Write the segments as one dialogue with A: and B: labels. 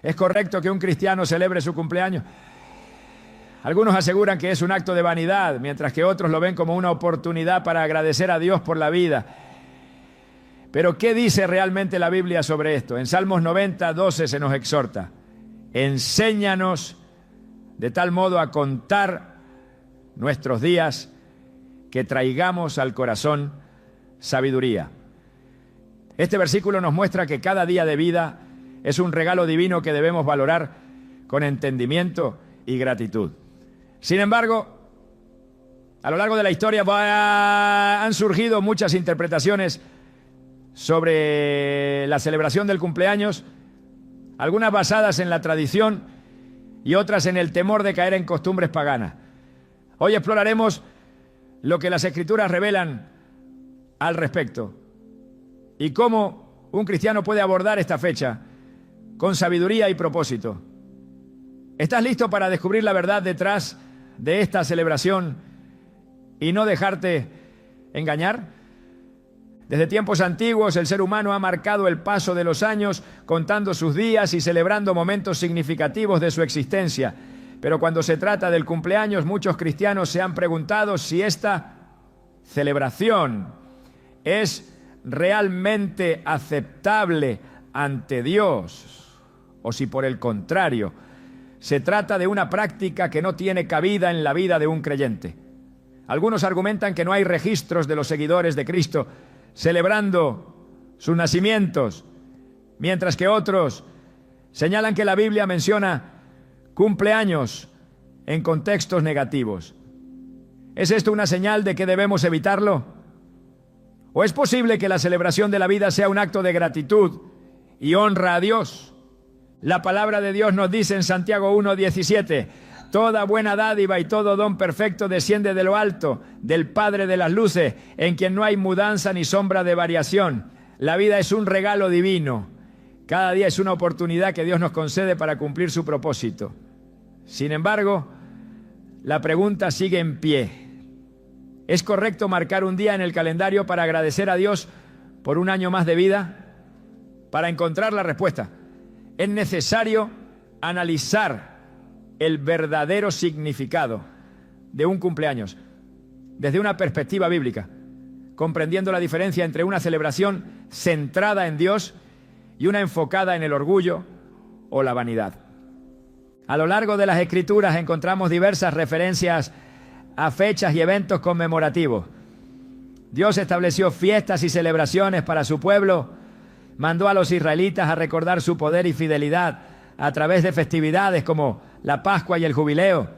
A: ¿Es correcto que un cristiano celebre su cumpleaños? Algunos aseguran que es un acto de vanidad, mientras que otros lo ven como una oportunidad para agradecer a Dios por la vida. Pero ¿qué dice realmente la Biblia sobre esto? En Salmos 90, 12 se nos exhorta: enséñanos de tal modo a contar nuestros días que traigamos al corazón sabiduría. Este versículo nos muestra que cada día de vida es un regalo divino que debemos valorar con entendimiento y gratitud. Sin embargo, a lo largo de la historia han surgido muchas interpretaciones sobre la celebración del cumpleaños, algunas basadas en la tradición y otras en el temor de caer en costumbres paganas. Hoy exploraremos lo que las Escrituras revelan al respecto y cómo un cristiano puede abordar esta fecha con sabiduría y propósito. ¿Estás listo para descubrir la verdad detrás de esta celebración y no dejarte engañar? Desde tiempos antiguos el ser humano ha marcado el paso de los años contando sus días y celebrando momentos significativos de su existencia. Pero cuando se trata del cumpleaños, muchos cristianos se han preguntado si esta celebración es realmente aceptable ante Dios o si por el contrario se trata de una práctica que no tiene cabida en la vida de un creyente. Algunos argumentan que no hay registros de los seguidores de Cristo celebrando sus nacimientos, mientras que otros señalan que la Biblia menciona cumpleaños en contextos negativos. ¿Es esto una señal de que debemos evitarlo? ¿O es posible que la celebración de la vida sea un acto de gratitud y honra a Dios? La palabra de Dios nos dice en Santiago 1:17: toda buena dádiva y todo don perfecto desciende de lo alto, del Padre de las luces, en quien no hay mudanza ni sombra de variación. La vida es un regalo divino. Cada día es una oportunidad que Dios nos concede para cumplir su propósito. Sin embargo, la pregunta sigue en pie. ¿Es correcto marcar un día en el calendario para agradecer a Dios por un año más de vida? Para encontrar la respuesta, es necesario analizar el verdadero significado de un cumpleaños desde una perspectiva bíblica, comprendiendo la diferencia entre una celebración centrada en Dios y una enfocada en el orgullo o la vanidad. A lo largo de las Escrituras encontramos diversas referencias a fechas y eventos conmemorativos. Dios estableció fiestas y celebraciones para su pueblo, mandó a los israelitas a recordar su poder y fidelidad a través de festividades como la Pascua y el Jubileo.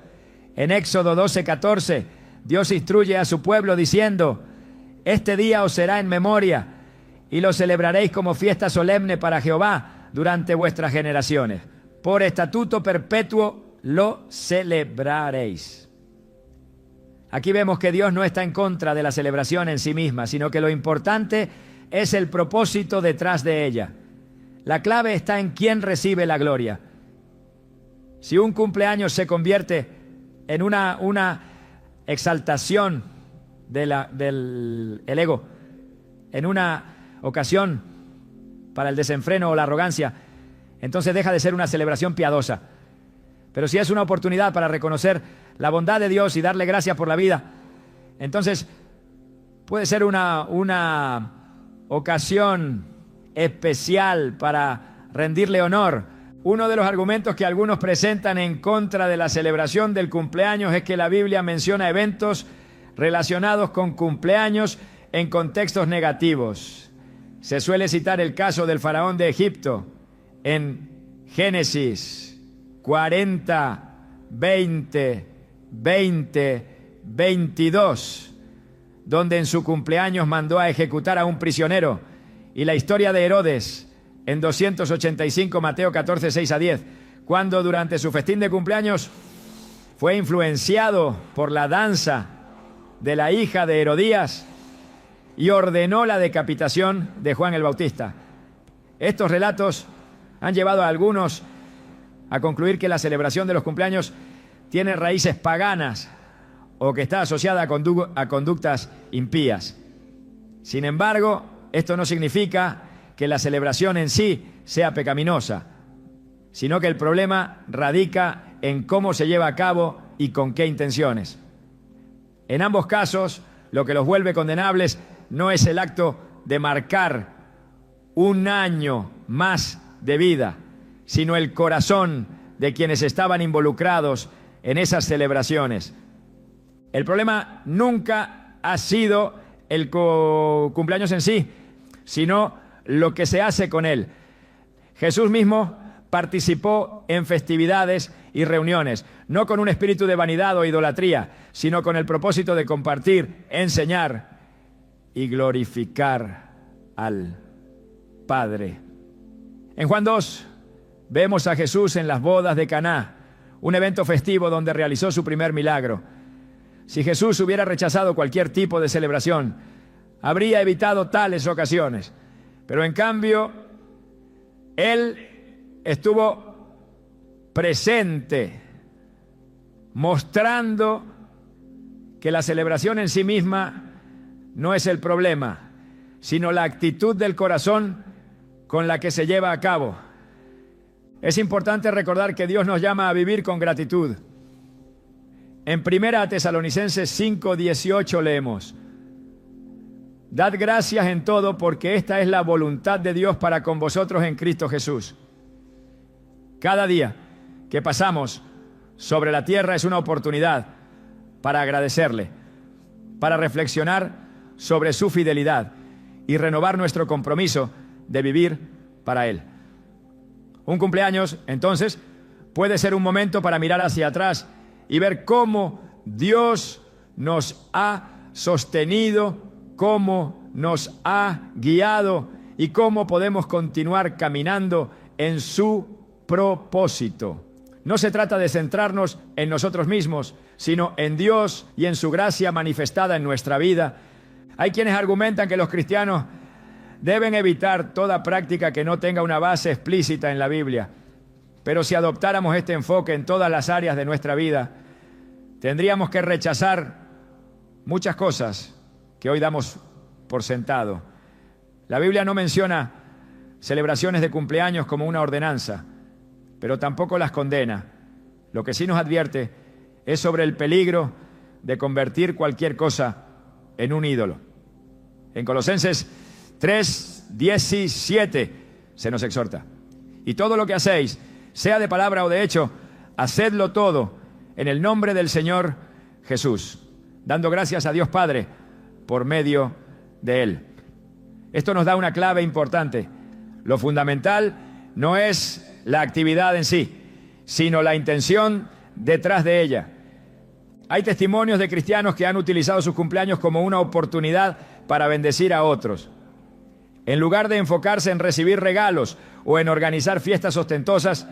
A: En Éxodo 12:14, Dios instruye a su pueblo diciendo: este día os será en memoria y lo celebraréis como fiesta solemne para Jehová durante vuestras generaciones. Por estatuto perpetuo lo celebraréis. Aquí vemos que Dios no está en contra de la celebración en sí misma, sino que lo importante es el propósito detrás de ella. La clave está en quién recibe la gloria. Si un cumpleaños se convierte en una exaltación del ego, en una ocasión para el desenfreno o la arrogancia, entonces deja de ser una celebración piadosa. Pero si es una oportunidad para reconocer la bondad de Dios y darle gracias por la vida, entonces puede ser una ocasión especial para rendirle honor. Uno de los argumentos que algunos presentan en contra de la celebración del cumpleaños es que la Biblia menciona eventos relacionados con cumpleaños en contextos negativos. Se suele citar el caso del faraón de Egipto en Génesis 40, 20, 22, donde en su cumpleaños mandó a ejecutar a un prisionero, y la historia de Herodes en 285, Mateo 14, 6 a 10, cuando durante su festín de cumpleaños fue influenciado por la danza de la hija de Herodías y ordenó la decapitación de Juan el Bautista. Estos relatos han llevado a algunos a concluir que la celebración de los cumpleaños tiene raíces paganas o que está asociada a conductas impías. Sin embargo, esto no significa que la celebración en sí sea pecaminosa. sino que el problema radica en cómo se lleva a cabo y con qué intenciones. En ambos casos, lo que los vuelve condenables no es el acto de marcar un año más de vida, sino el corazón de quienes estaban involucrados en esas celebraciones. El problema nunca ha sido el cumpleaños en sí, sino lo que se hace con él. Jesús mismo participó en festividades y reuniones, no con un espíritu de vanidad o idolatría, sino con el propósito de compartir, enseñar y glorificar al Padre. En Juan 2 vemos a Jesús en las bodas de Caná, un evento festivo donde realizó su primer milagro. Si Jesús hubiera rechazado cualquier tipo de celebración, habría evitado tales ocasiones. Pero en cambio, Él estuvo presente, mostrando que la celebración en sí misma no es el problema, sino la actitud del corazón con la que se lleva a cabo. Es importante recordar que Dios nos llama a vivir con gratitud. En 1 Tesalonicenses 5:18 leemos: Dad gracias en todo, porque esta es la voluntad de Dios para con vosotros en Cristo Jesús. Cada día que pasamos sobre la tierra es una oportunidad para agradecerle, para reflexionar sobre su fidelidad y renovar nuestro compromiso de vivir para Él. Un cumpleaños, entonces, puede ser un momento para mirar hacia atrás y ver cómo Dios nos ha sostenido, cómo nos ha guiado y cómo podemos continuar caminando en su propósito. No se trata de centrarnos en nosotros mismos, sino en Dios y en su gracia manifestada en nuestra vida. Hay quienes argumentan que los cristianos deben evitar toda práctica que no tenga una base explícita en la Biblia. Pero si adoptáramos este enfoque en todas las áreas de nuestra vida, tendríamos que rechazar muchas cosas que hoy damos por sentado. La Biblia no menciona celebraciones de cumpleaños como una ordenanza, pero tampoco las condena. Lo que sí nos advierte es sobre el peligro de convertir cualquier cosa en un ídolo. En Colosenses 3:17 se nos exhorta: y todo lo que hacéis, sea de palabra o de hecho, hacedlo todo en el nombre del Señor Jesús, dando gracias a Dios Padre por medio de Él. Esto nos da una clave importante. Lo fundamental no es la actividad en sí, sino la intención detrás de ella. Hay testimonios de cristianos que han utilizado sus cumpleaños como una oportunidad para bendecir a otros. En lugar de enfocarse en recibir regalos o en organizar fiestas ostentosas,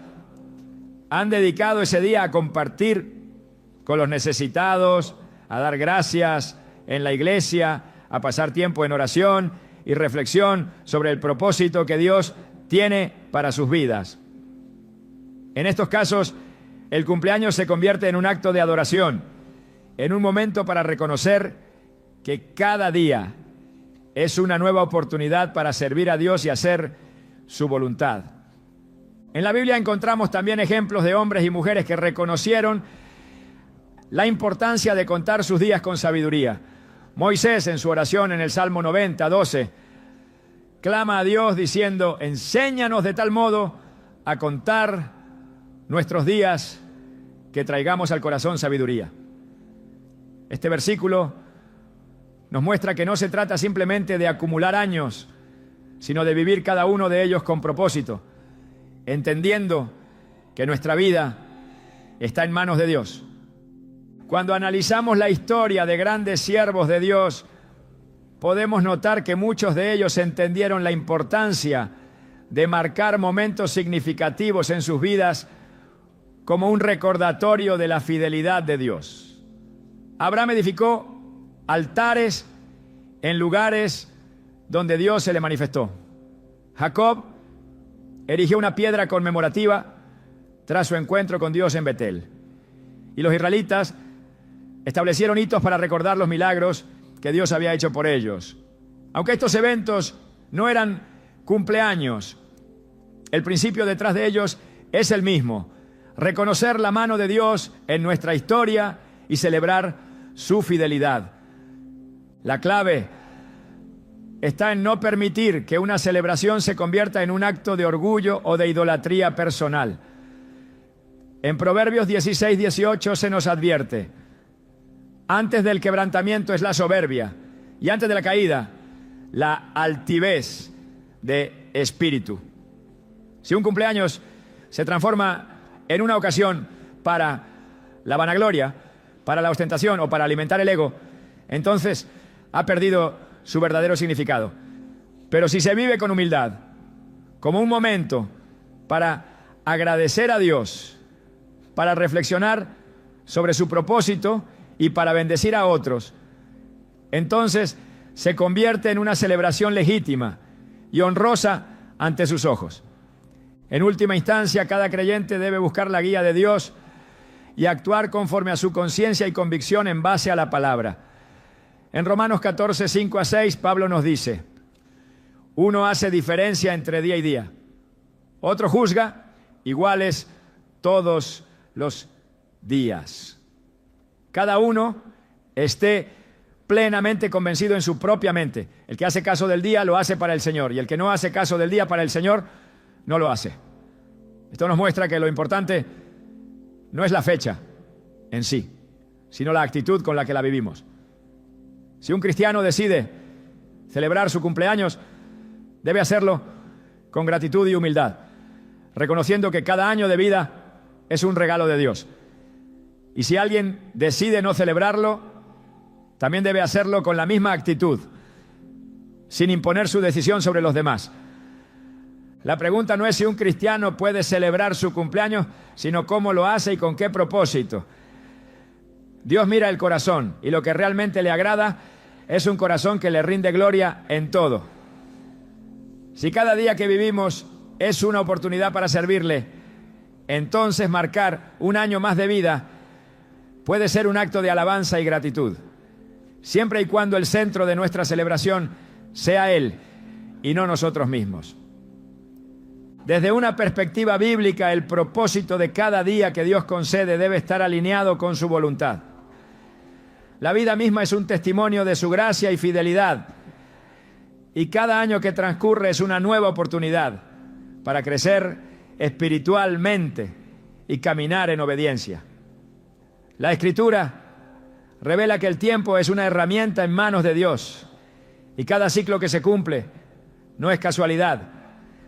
A: han dedicado ese día a compartir con los necesitados, a dar gracias en la iglesia, a pasar tiempo en oración y reflexión sobre el propósito que Dios tiene para sus vidas. En estos casos, el cumpleaños se convierte en un acto de adoración, en un momento para reconocer que cada día es una nueva oportunidad para servir a Dios y hacer su voluntad. En la Biblia encontramos también ejemplos de hombres y mujeres que reconocieron la importancia de contar sus días con sabiduría. Moisés, en su oración en el Salmo 90:12, clama a Dios diciendo: enséñanos de tal modo a contar nuestros días que traigamos al corazón sabiduría. Este versículo nos muestra que no se trata simplemente de acumular años, sino de vivir cada uno de ellos con propósito, entendiendo que nuestra vida está en manos de Dios. Cuando analizamos la historia de grandes siervos de Dios, podemos notar que muchos de ellos entendieron la importancia de marcar momentos significativos en sus vidas como un recordatorio de la fidelidad de Dios. Abraham edificó altares en lugares donde Dios se le manifestó. Jacob erigió una piedra conmemorativa tras su encuentro con Dios en Betel. Y los israelitas establecieron hitos para recordar los milagros que Dios había hecho por ellos. Aunque estos eventos no eran cumpleaños, el principio detrás de ellos es el mismo: reconocer la mano de Dios en nuestra historia y celebrar su fidelidad. La clave está en no permitir que una celebración se convierta en un acto de orgullo o de idolatría personal. En Proverbios 16:18 se nos advierte: antes del quebrantamiento es la soberbia, y antes de la caída, la altivez de espíritu. Si un cumpleaños se transforma en una ocasión para la vanagloria, para la ostentación o para alimentar el ego, entonces ha perdido su verdadero significado. Pero si se vive con humildad, como un momento para agradecer a Dios, para reflexionar sobre su propósito y para bendecir a otros, entonces se convierte en una celebración legítima y honrosa ante sus ojos. En última instancia, cada creyente debe buscar la guía de Dios y actuar conforme a su conciencia y convicción en base a la palabra. En Romanos 14, 5 a 6, Pablo nos dice: uno hace diferencia entre día y día, otro juzga iguales todos los días. Cada uno esté plenamente convencido en su propia mente. El que hace caso del día lo hace para el Señor, y el que no hace caso del día para el Señor no lo hace. Esto nos muestra que lo importante no es la fecha en sí, sino la actitud con la que la vivimos. Si un cristiano decide celebrar su cumpleaños, debe hacerlo con gratitud y humildad, reconociendo que cada año de vida es un regalo de Dios. Y si alguien decide no celebrarlo, también debe hacerlo con la misma actitud, sin imponer su decisión sobre los demás. La pregunta no es si un cristiano puede celebrar su cumpleaños, sino cómo lo hace y con qué propósito. Dios mira el corazón, y lo que realmente le agrada es un corazón que le rinde gloria en todo. Si cada día que vivimos es una oportunidad para servirle, entonces marcar un año más de vida puede ser un acto de alabanza y gratitud, siempre y cuando el centro de nuestra celebración sea Él y no nosotros mismos. Desde una perspectiva bíblica, el propósito de cada día que Dios concede debe estar alineado con su voluntad. La vida misma es un testimonio de su gracia y fidelidad, y cada año que transcurre es una nueva oportunidad para crecer espiritualmente y caminar en obediencia. La Escritura revela que el tiempo es una herramienta en manos de Dios, y cada ciclo que se cumple no es casualidad,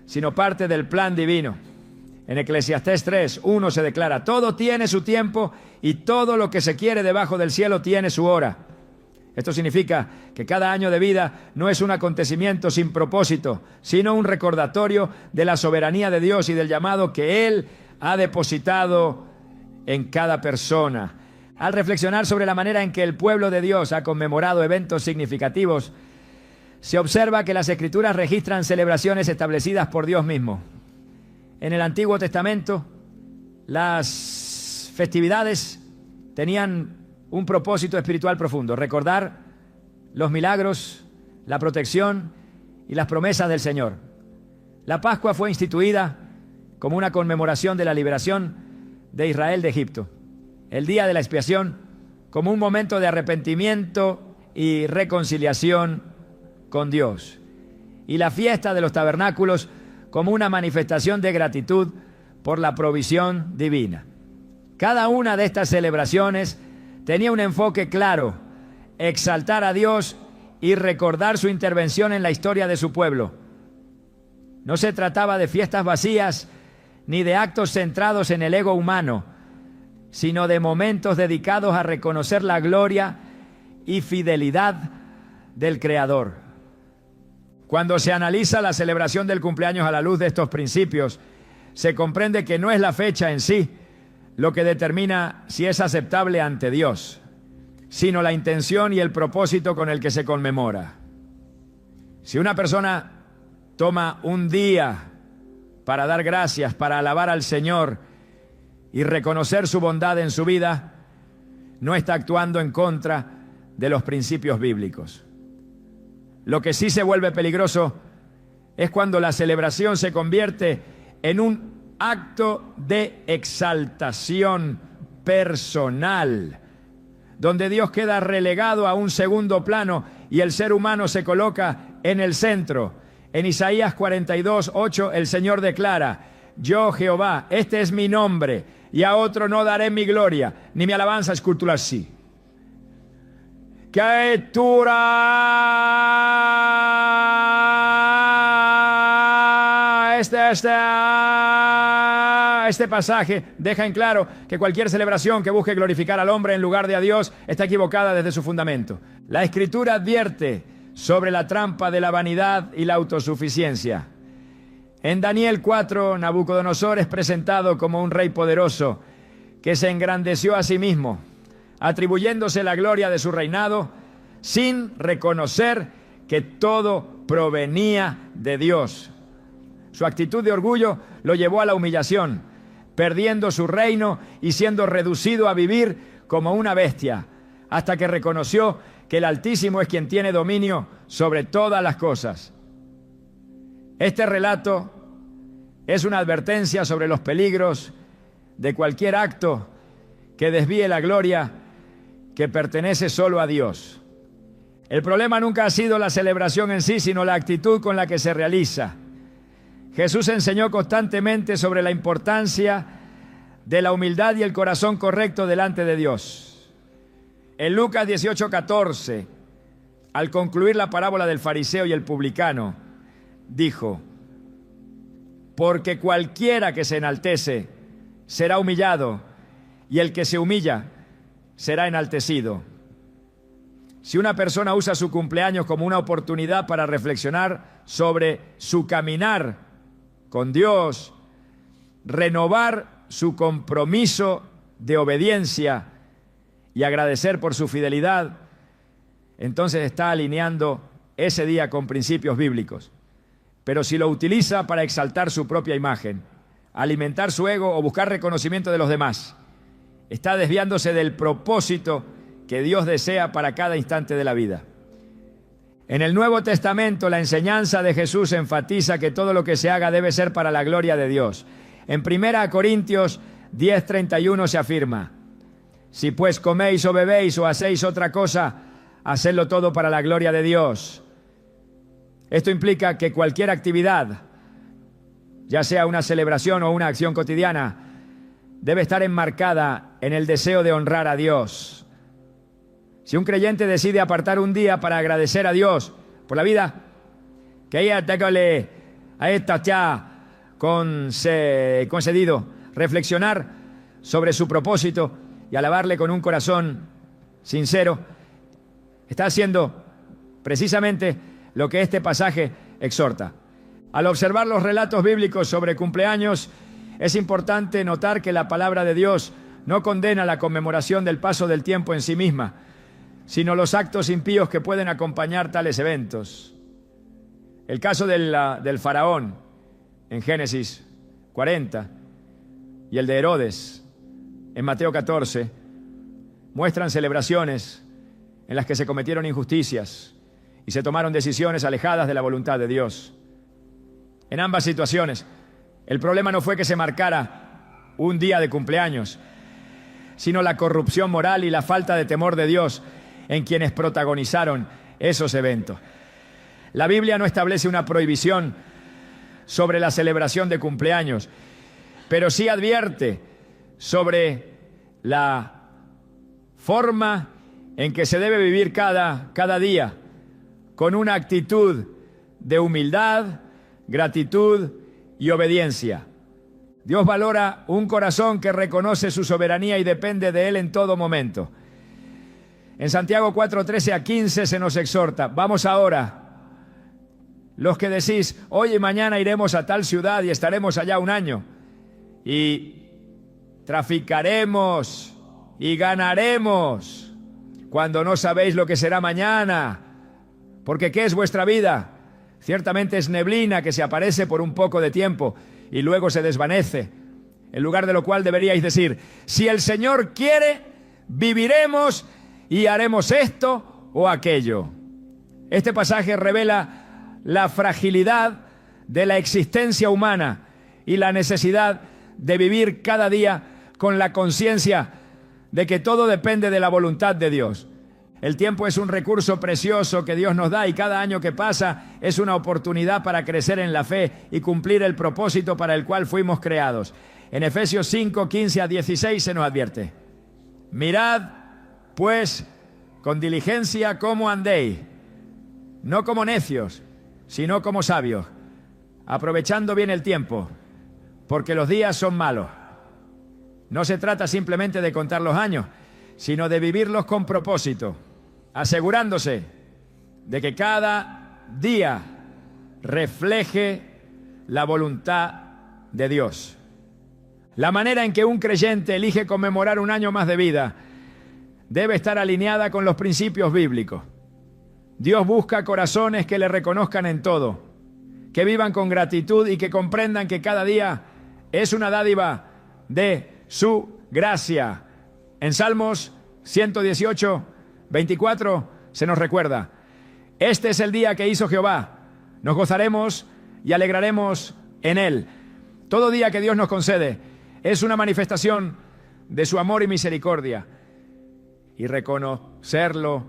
A: sino parte del plan divino. En Eclesiastés 3:1 se declara: todo tiene su tiempo y todo lo que se quiere debajo del cielo tiene su hora. Esto significa que cada año de vida no es un acontecimiento sin propósito, sino un recordatorio de la soberanía de Dios y del llamado que Él ha depositado en cada persona. Al reflexionar sobre la manera en que el pueblo de Dios ha conmemorado eventos significativos, se observa que las Escrituras registran celebraciones establecidas por Dios mismo. En el Antiguo Testamento, las festividades tenían un propósito espiritual profundo: recordar los milagros, la protección y las promesas del Señor. La Pascua fue instituida como una conmemoración de la liberación de Israel de Egipto. El día de la expiación como un momento de arrepentimiento y reconciliación con Dios. Y la fiesta de los tabernáculos como una manifestación de gratitud por la provisión divina. Cada una de estas celebraciones tenía un enfoque claro: exaltar a Dios y recordar su intervención en la historia de su pueblo. No se trataba de fiestas vacías ni de actos centrados en el ego humano, sino de momentos dedicados a reconocer la gloria y fidelidad del Creador. Cuando se analiza la celebración del cumpleaños a la luz de estos principios, se comprende que no es la fecha en sí lo que determina si es aceptable ante Dios, sino la intención y el propósito con el que se conmemora. Si una persona toma un día para dar gracias, para alabar al Señor y reconocer su bondad en su vida, no está actuando en contra de los principios bíblicos. Lo que sí se vuelve peligroso es cuando la celebración se convierte en un acto de exaltación personal, donde Dios queda relegado a un segundo plano y el ser humano se coloca en el centro. En Isaías 42:8 el Señor declara: yo, Jehová, este es mi nombre, y a otro no daré mi gloria, ni mi alabanza escultural sí. Este pasaje deja en claro que cualquier celebración que busque glorificar al hombre en lugar de a Dios está equivocada desde su fundamento. La Escritura advierte sobre la trampa de la vanidad y la autosuficiencia. En Daniel 4, Nabucodonosor es presentado como un rey poderoso que se engrandeció a sí mismo, atribuyéndose la gloria de su reinado sin reconocer que todo provenía de Dios. Su actitud de orgullo lo llevó a la humillación, perdiendo su reino y siendo reducido a vivir como una bestia, hasta que reconoció que el Altísimo es quien tiene dominio sobre todas las cosas. Este relato es una advertencia sobre los peligros de cualquier acto que desvíe la gloria que pertenece solo a Dios. El problema nunca ha sido la celebración en sí, sino la actitud con la que se realiza. Jesús enseñó constantemente sobre la importancia de la humildad y el corazón correcto delante de Dios. En Lucas 18:14, al concluir la parábola del fariseo y el publicano, dijo: porque cualquiera que se enaltece será humillado, y el que se humilla será enaltecido. Si una persona usa su cumpleaños como una oportunidad para reflexionar sobre su caminar con Dios, renovar su compromiso de obediencia y agradecer por su fidelidad, entonces está alineando ese día con principios bíblicos. Pero si lo utiliza para exaltar su propia imagen, alimentar su ego o buscar reconocimiento de los demás, está desviándose del propósito que Dios desea para cada instante de la vida. En el Nuevo Testamento, la enseñanza de Jesús enfatiza que todo lo que se haga debe ser para la gloria de Dios. En 1 Corintios 10:31 se afirma: si pues coméis o bebéis o hacéis otra cosa, hacedlo todo para la gloria de Dios. Esto implica que cualquier actividad, ya sea una celebración o una acción cotidiana, debe estar enmarcada en el deseo de honrar a Dios. Si un creyente decide apartar un día para agradecer a Dios por la vida que ella le a esta ya concedido, reflexionar sobre su propósito y alabarle con un corazón sincero, está haciendo precisamente lo que este pasaje exhorta. Al observar los relatos bíblicos sobre cumpleaños, es importante notar que la palabra de Dios no condena la conmemoración del paso del tiempo en sí misma, sino los actos impíos que pueden acompañar tales eventos. El caso del faraón en Génesis 40 y el de Herodes en Mateo 14 muestran celebraciones en las que se cometieron injusticias y se tomaron decisiones alejadas de la voluntad de Dios. En ambas situaciones, el problema no fue que se marcara un día de cumpleaños, sino la corrupción moral y la falta de temor de Dios en quienes protagonizaron esos eventos. La Biblia no establece una prohibición sobre la celebración de cumpleaños, pero sí advierte sobre la forma en que se debe vivir cada día, con una actitud de humildad, gratitud y obediencia. Dios valora un corazón que reconoce su soberanía y depende de Él en todo momento. En Santiago 4:13-15 se nos exhorta: vamos ahora, los que decís, hoy y mañana iremos a tal ciudad y estaremos allá un año, y traficaremos y ganaremos, cuando no sabéis lo que será mañana. Porque ¿qué es vuestra vida? Ciertamente es neblina que se aparece por un poco de tiempo y luego se desvanece. En lugar de lo cual deberíais decir: si el Señor quiere, viviremos y haremos esto o aquello. Este pasaje revela la fragilidad de la existencia humana y la necesidad de vivir cada día con la conciencia de que todo depende de la voluntad de Dios. El tiempo es un recurso precioso que Dios nos da y cada año que pasa es una oportunidad para crecer en la fe y cumplir el propósito para el cual fuimos creados. En Efesios 5, 15 a 16 se nos advierte: mirad, pues, con diligencia cómo andéis, no como necios, sino como sabios, aprovechando bien el tiempo, porque los días son malos. No se trata simplemente de contar los años, sino de vivirlos con propósito, asegurándose de que cada día refleje la voluntad de Dios. La manera en que un creyente elige conmemorar un año más de vida debe estar alineada con los principios bíblicos. Dios busca corazones que le reconozcan en todo, que vivan con gratitud y que comprendan que cada día es una dádiva de su gracia. En Salmos 118, 24 se nos recuerda: este es el día que hizo Jehová, nos gozaremos y alegraremos en él. Todo día que Dios nos concede es una manifestación de su amor y misericordia, y reconocerlo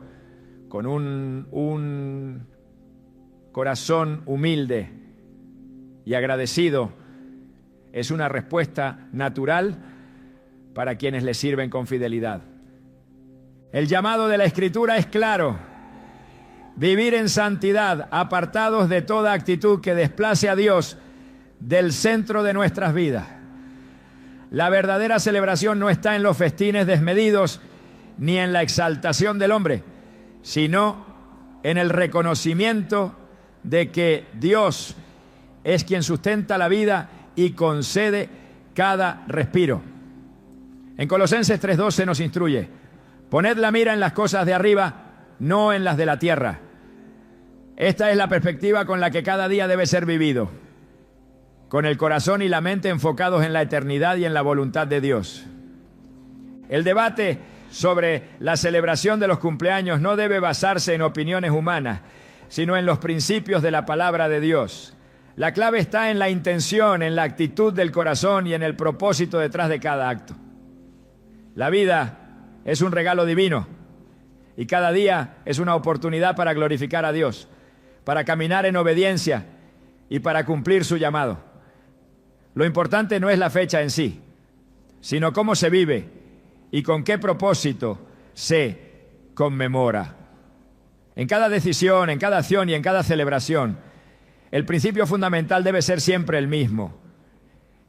A: con un corazón humilde y agradecido es una respuesta natural para quienes le sirven con fidelidad. El llamado de la Escritura es claro: vivir en santidad, apartados de toda actitud que desplace a Dios del centro de nuestras vidas. La verdadera celebración no está en los festines desmedidos ni en la exaltación del hombre, sino en el reconocimiento de que Dios es quien sustenta la vida y concede cada respiro. En Colosenses 3:12 nos instruye: poned la mira en las cosas de arriba, no en las de la tierra. Esta es la perspectiva con la que cada día debe ser vivido, con el corazón y la mente enfocados en la eternidad y en la voluntad de Dios. El debate sobre la celebración de los cumpleaños no debe basarse en opiniones humanas, sino en los principios de la palabra de Dios. La clave está en la intención, en la actitud del corazón y en el propósito detrás de cada acto. La vida es un regalo divino y cada día es una oportunidad para glorificar a Dios, para caminar en obediencia y para cumplir su llamado. Lo importante no es la fecha en sí, sino cómo se vive y con qué propósito se conmemora. En cada decisión, en cada acción y en cada celebración, el principio fundamental debe ser siempre el mismo: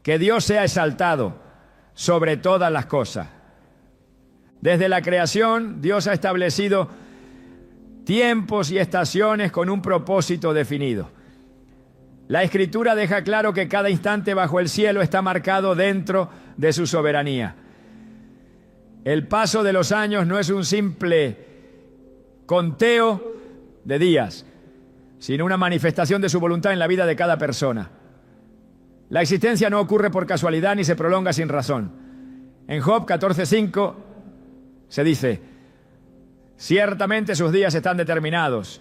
A: que Dios sea exaltado sobre todas las cosas. Desde la creación, Dios ha establecido tiempos y estaciones con un propósito definido. La Escritura deja claro que cada instante bajo el cielo está marcado dentro de su soberanía. El paso de los años no es un simple conteo de días, sino una manifestación de su voluntad en la vida de cada persona. La existencia no ocurre por casualidad ni se prolonga sin razón. En Job 14:5 se dice: ciertamente sus días están determinados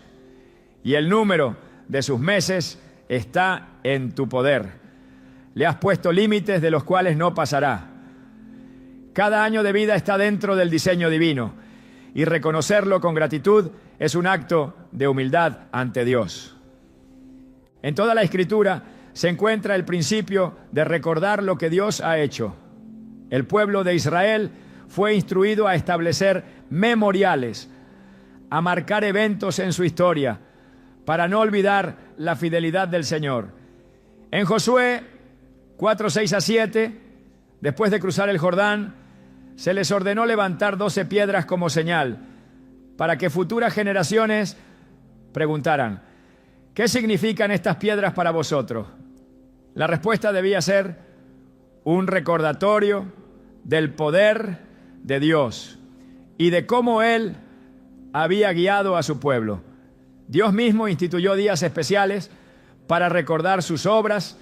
A: y el número de sus meses está en tu poder. Le has puesto límites de los cuales no pasará. Cada año de vida está dentro del diseño divino y reconocerlo con gratitud es un acto de humildad ante Dios. En toda la Escritura se encuentra el principio de recordar lo que Dios ha hecho. El pueblo de Israel fue instruido a establecer memoriales, a marcar eventos en su historia, para no olvidar la fidelidad del Señor. En Josué 4:6-7, después de cruzar el Jordán, se les ordenó levantar 12 piedras como señal, para que futuras generaciones preguntaran: ¿qué significan estas piedras para vosotros? La respuesta debía ser un recordatorio del poder de Dios y de cómo Él había guiado a su pueblo. Dios mismo instituyó días especiales para recordar sus obras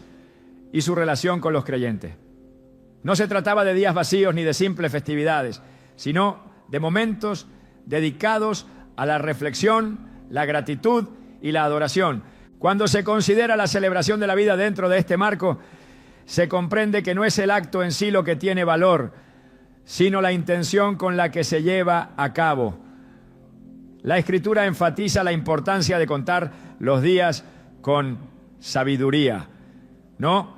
A: y su relación con los creyentes. No se trataba de días vacíos ni de simples festividades, sino de momentos dedicados a la reflexión, la gratitud y la adoración. Cuando se considera la celebración de la vida dentro de este marco, se comprende que no es el acto en sí lo que tiene valor, sino la intención con la que se lleva a cabo. La Escritura enfatiza la importancia de contar los días con sabiduría, no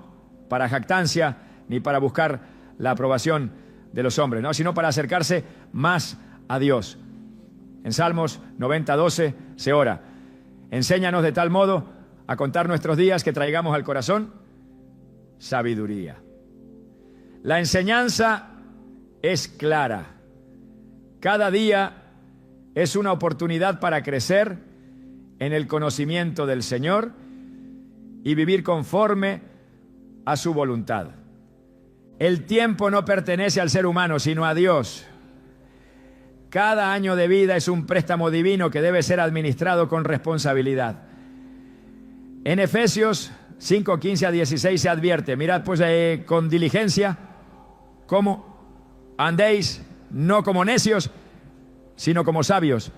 A: para jactancia ni para buscar la aprobación de los hombres, ¿no? Sino para acercarse más a Dios. En Salmos 90:12 se ora: enséñanos de tal modo a contar nuestros días que traigamos al corazón sabiduría. La enseñanza es clara. Cada día es una oportunidad para crecer en el conocimiento del Señor y vivir conforme a su voluntad. El tiempo no pertenece al ser humano, sino a Dios. Cada año de vida es un préstamo divino que debe ser administrado con responsabilidad. En Efesios 5:15-16 se advierte: mirad pues con diligencia cómo andéis, no como necios, sino como sabios,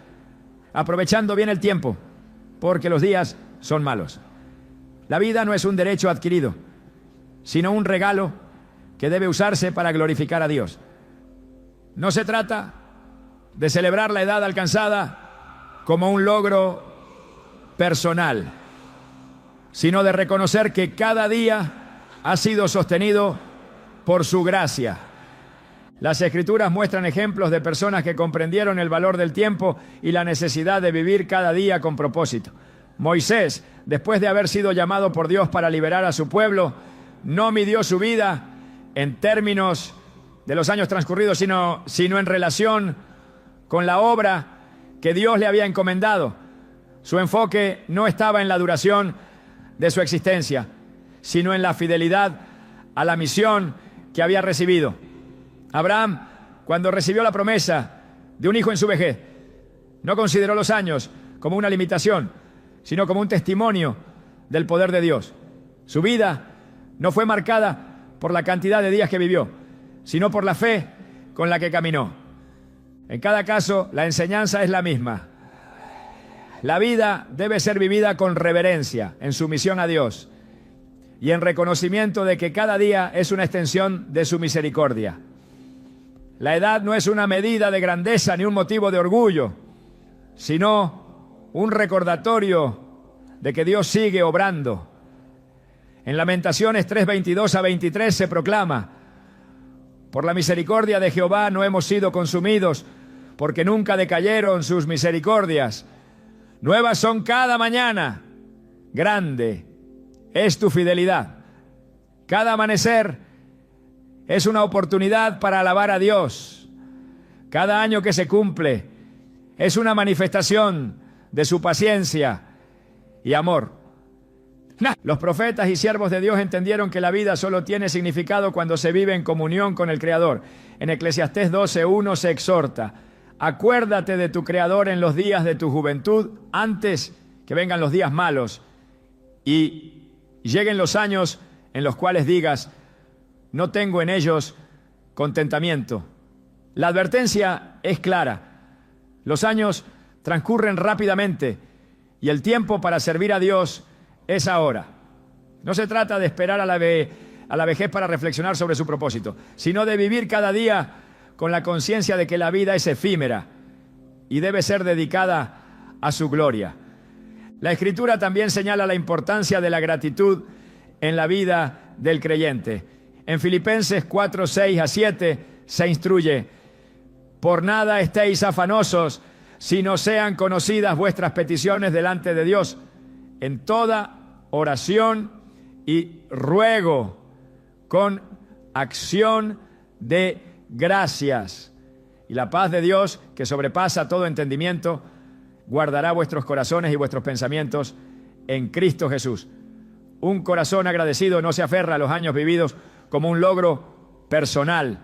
A: aprovechando bien el tiempo, porque los días son malos. La vida no es un derecho adquirido, sino un regalo que debe usarse para glorificar a Dios. No se trata de celebrar la edad alcanzada como un logro personal, sino de reconocer que cada día ha sido sostenido por su gracia. Las Escrituras muestran ejemplos de personas que comprendieron el valor del tiempo y la necesidad de vivir cada día con propósito. Moisés, después de haber sido llamado por Dios para liberar a su pueblo, no midió su vida en términos de los años transcurridos, sino en relación con la obra que Dios le había encomendado. Su enfoque no estaba en la duración de su existencia, sino en la fidelidad a la misión que había recibido. Abraham, cuando recibió la promesa de un hijo en su vejez, no consideró los años como una limitación, sino como un testimonio del poder de Dios. Su vida no fue marcada por la cantidad de días que vivió, sino por la fe con la que caminó. En cada caso, la enseñanza es la misma. La vida debe ser vivida con reverencia, en sumisión a Dios y en reconocimiento de que cada día es una extensión de su misericordia. La edad no es una medida de grandeza ni un motivo de orgullo, sino un recordatorio de que Dios sigue obrando. En Lamentaciones 3:22-23 se proclama: por la misericordia de Jehová no hemos sido consumidos, porque nunca decayeron sus misericordias. Nuevas son cada mañana, grande es tu fidelidad. Cada amanecer es una oportunidad para alabar a Dios. Cada año que se cumple es una manifestación de su paciencia y amor. Los profetas y siervos de Dios entendieron que la vida solo tiene significado cuando se vive en comunión con el Creador. En Eclesiastés 12:1 se exhorta: acuérdate de tu Creador en los días de tu juventud, antes que vengan los días malos y lleguen los años en los cuales digas: no tengo en ellos contentamiento. La advertencia es clara. Los años transcurren rápidamente y el tiempo para servir a Dios es ahora. No se trata de esperar a la vejez para reflexionar sobre su propósito, sino de vivir cada día con la conciencia de que la vida es efímera y debe ser dedicada a su gloria. La Escritura también señala la importancia de la gratitud en la vida del creyente. En Filipenses 4:6-7 se instruye: por nada estéis afanosos, sino sean conocidas vuestras peticiones delante de Dios, en toda oración y ruego, con acción de gracias. Y la paz de Dios, que sobrepasa todo entendimiento, guardará vuestros corazones y vuestros pensamientos en Cristo Jesús. Un corazón agradecido no se aferra a los años vividos como un logro personal,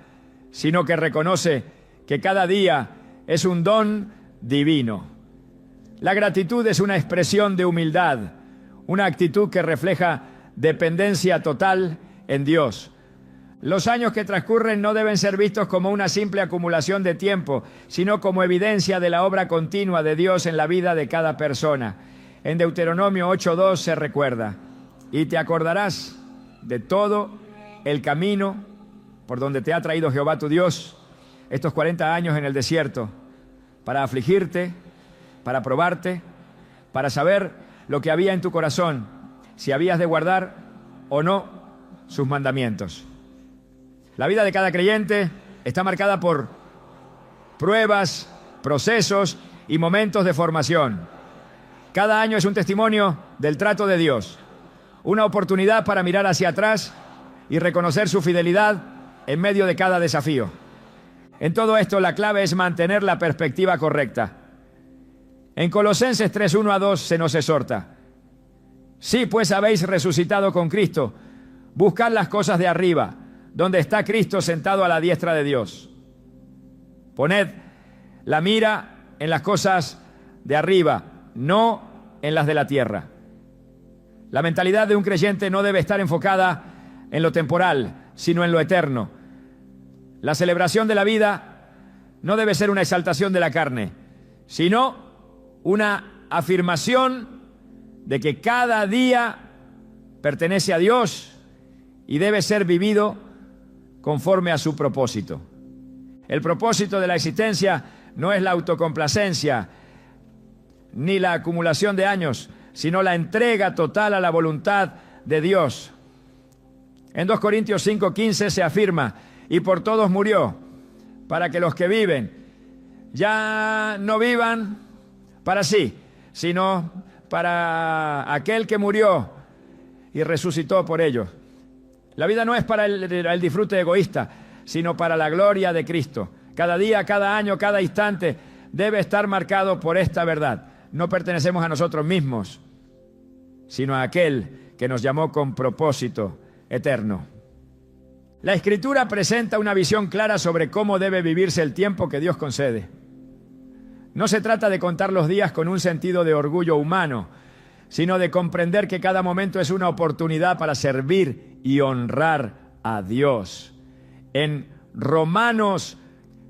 A: sino que reconoce que cada día es un don divino. La gratitud es una expresión de humildad, una actitud que refleja dependencia total en Dios. Los años que transcurren no deben ser vistos como una simple acumulación de tiempo, sino como evidencia de la obra continua de Dios en la vida de cada persona. En Deuteronomio 8:2 se recuerda: y te acordarás de todo el camino por donde te ha traído Jehová tu Dios estos 40 años en el desierto, para afligirte, para probarte, para saber lo que había en tu corazón, si habías de guardar o no sus mandamientos. La vida de cada creyente está marcada por pruebas, procesos y momentos de formación. Cada año es un testimonio del trato de Dios, una oportunidad para mirar hacia atrás y reconocer su fidelidad en medio de cada desafío. En todo esto, la clave es mantener la perspectiva correcta. En Colosenses 3, 1-2 se nos exhorta: si pues habéis resucitado con Cristo, buscad las cosas de arriba, donde está Cristo sentado a la diestra de Dios. Poned la mira en las cosas de arriba, no en las de la tierra. La mentalidad de un creyente no debe estar enfocada en lo temporal, sino en lo eterno. La celebración de la vida no debe ser una exaltación de la carne, sino una afirmación de que cada día pertenece a Dios y debe ser vivido conforme a su propósito. El propósito de la existencia no es la autocomplacencia ni la acumulación de años, sino la entrega total a la voluntad de Dios. En 2 Corintios 5:15 se afirma: y por todos murió, para que los que viven ya no vivan para sí, sino para aquel que murió y resucitó por ellos. La vida no es para el disfrute egoísta, sino para la gloria de Cristo. Cada día, cada año, cada instante debe estar marcado por esta verdad. No pertenecemos a nosotros mismos, sino a aquel que nos llamó con propósito eterno. La Escritura presenta una visión clara sobre cómo debe vivirse el tiempo que Dios concede. No se trata de contar los días con un sentido de orgullo humano, sino de comprender que cada momento es una oportunidad para servir y honrar a Dios. En Romanos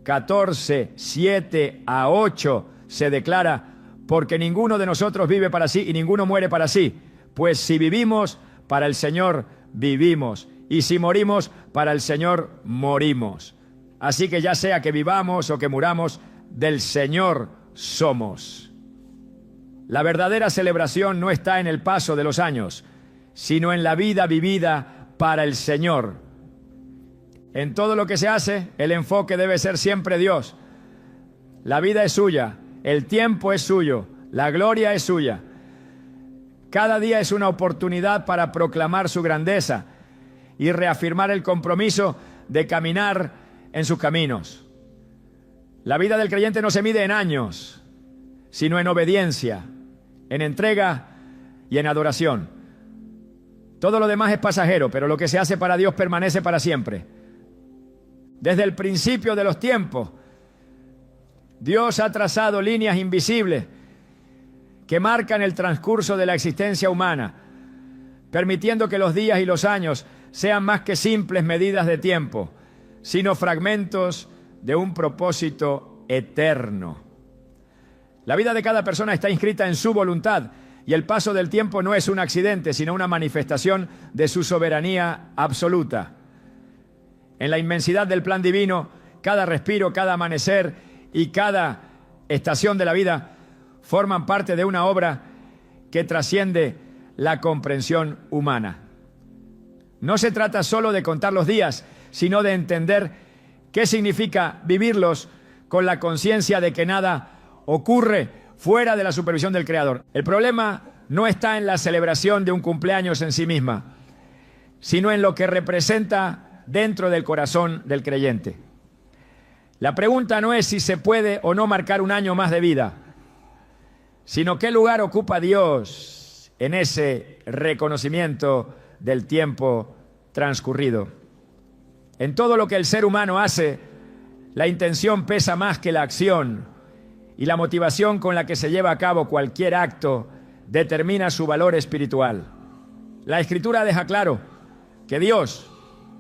A: 14, 7-8 se declara: porque ninguno de nosotros vive para sí y ninguno muere para sí, pues si vivimos, para el Señor vivimos, y si morimos, para el Señor morimos. Así que ya sea que vivamos o que muramos, del Señor somos. La verdadera celebración no está en el paso de los años, sino en la vida vivida para el Señor. En todo lo que se hace, el enfoque debe ser siempre Dios. La vida es suya, el tiempo es suyo, la gloria es suya. Cada día es una oportunidad para proclamar su grandeza y reafirmar el compromiso de caminar en sus caminos. La vida del creyente no se mide en años, sino en obediencia, en entrega y en adoración. Todo lo demás es pasajero, pero lo que se hace para Dios permanece para siempre. Desde el principio de los tiempos, Dios ha trazado líneas invisibles que marcan el transcurso de la existencia humana, permitiendo que los días y los años sean más que simples medidas de tiempo, sino fragmentos de un propósito eterno. La vida de cada persona está inscrita en su voluntad y el paso del tiempo no es un accidente, sino una manifestación de su soberanía absoluta. En la inmensidad del plan divino, cada respiro, cada amanecer y cada estación de la vida forman parte de una obra que trasciende la comprensión humana. No se trata solo de contar los días, sino de entender qué significa vivirlos con la conciencia de que nada ocurre fuera de la supervisión del Creador. El problema no está en la celebración de un cumpleaños en sí misma, sino en lo que representa dentro del corazón del creyente. La pregunta no es si se puede o no marcar un año más de vida, sino qué lugar ocupa Dios en ese reconocimiento del tiempo transcurrido. En todo lo que el ser humano hace, la intención pesa más que la acción, y la motivación con la que se lleva a cabo cualquier acto determina su valor espiritual. La Escritura deja claro que Dios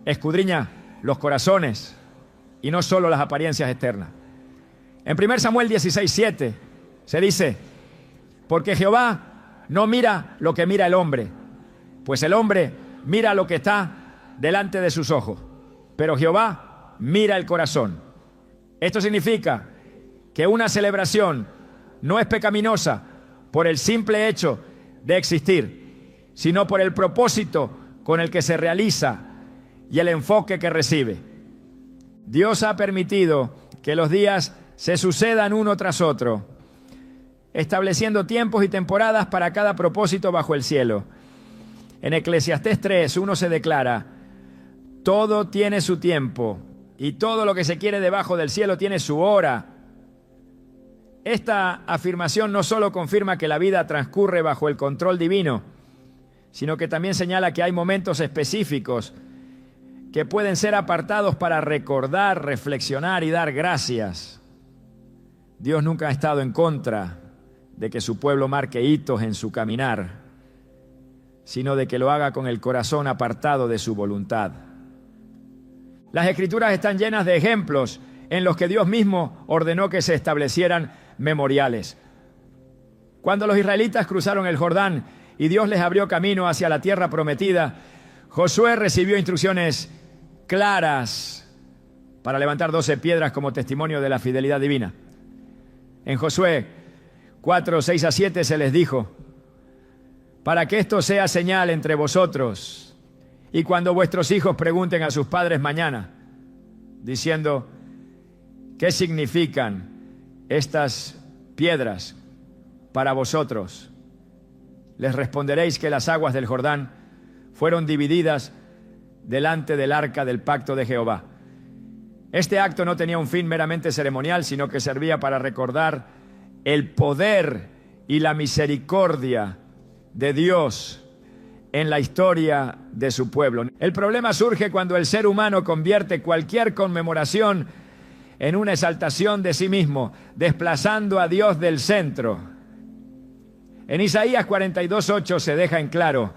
A: escudriña los corazones y no solo las apariencias externas. En 1 Samuel 16:7 se dice: porque Jehová no mira lo que mira el hombre, pues el hombre mira lo que está delante de sus ojos, pero Jehová mira el corazón. Esto significa que una celebración no es pecaminosa por el simple hecho de existir, sino por el propósito con el que se realiza y el enfoque que recibe. Dios ha permitido que los días se sucedan uno tras otro, estableciendo tiempos y temporadas para cada propósito bajo el cielo. En Eclesiastés 3:1 se declara: todo tiene su tiempo y todo lo que se quiere debajo del cielo tiene su hora. Esta afirmación no solo confirma que la vida transcurre bajo el control divino, sino que también señala que hay momentos específicos que pueden ser apartados para recordar, reflexionar y dar gracias. Dios nunca ha estado en contra de que su pueblo marque hitos en su caminar, sino de que lo haga con el corazón apartado de su voluntad. Las Escrituras están llenas de ejemplos en los que Dios mismo ordenó que se establecieran memoriales. Cuando los israelitas cruzaron el Jordán y Dios les abrió camino hacia la tierra prometida, Josué recibió instrucciones claras para levantar 12 piedras como testimonio de la fidelidad divina. En Josué 4:6-7 se les dijo: para que esto sea señal entre vosotros, y cuando vuestros hijos pregunten a sus padres mañana, diciendo: ¿qué significan estas piedras para vosotros? Les responderéis que las aguas del Jordán fueron divididas delante del arca del pacto de Jehová. Este acto no tenía un fin meramente ceremonial, sino que servía para recordar el poder y la misericordia de Dios en la historia de su pueblo. El problema surge cuando el ser humano convierte cualquier conmemoración en una exaltación de sí mismo, desplazando a Dios del centro. En Isaías 42:8 se deja en claro: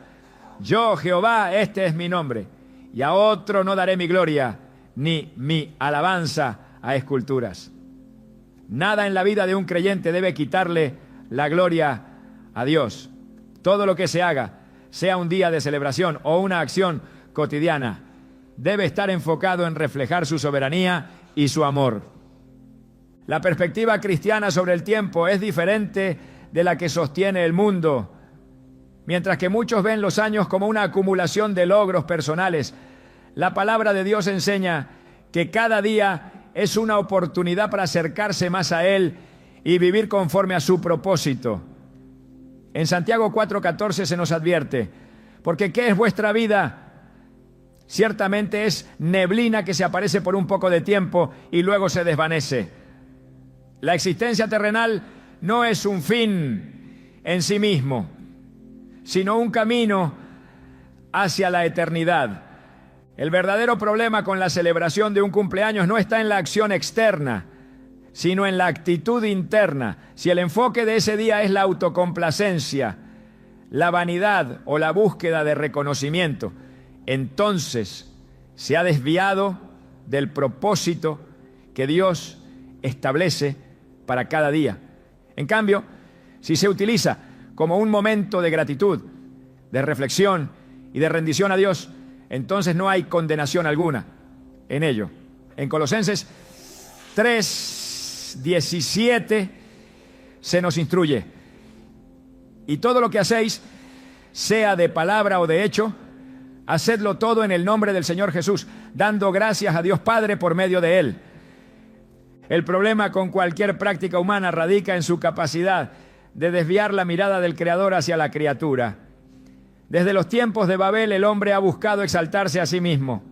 A: yo, Jehová, este es mi nombre, y a otro no daré mi gloria, ni mi alabanza a esculturas. Nada en la vida de un creyente debe quitarle la gloria a Dios. Todo lo que se haga, sea un día de celebración o una acción cotidiana, debe estar enfocado en reflejar su soberanía y su amor. La perspectiva cristiana sobre el tiempo es diferente de la que sostiene el mundo. Mientras que muchos ven los años como una acumulación de logros personales, la palabra de Dios enseña que cada día es una oportunidad para acercarse más a Él y vivir conforme a su propósito. En Santiago 4:14 se nos advierte: porque ¿qué es vuestra vida? Ciertamente es neblina que se aparece por un poco de tiempo y luego se desvanece. La existencia terrenal no es un fin en sí mismo, sino un camino hacia la eternidad. El verdadero problema con la celebración de un cumpleaños no está en la acción externa, sino en la actitud interna. Si el enfoque de ese día es la autocomplacencia, la vanidad o la búsqueda de reconocimiento, entonces se ha desviado del propósito que Dios establece para cada día. En cambio, si se utiliza como un momento de gratitud, de reflexión y de rendición a Dios, entonces no hay condenación alguna en ello. En Colosenses 3:17 se nos instruye: y todo lo que hacéis, sea de palabra o de hecho, hacedlo todo en el nombre del Señor Jesús, dando gracias a Dios Padre por medio de Él. El problema con cualquier práctica humana radica en su capacidad de desviar la mirada del Creador hacia la criatura. Desde los tiempos de Babel, el hombre ha buscado exaltarse a sí mismo,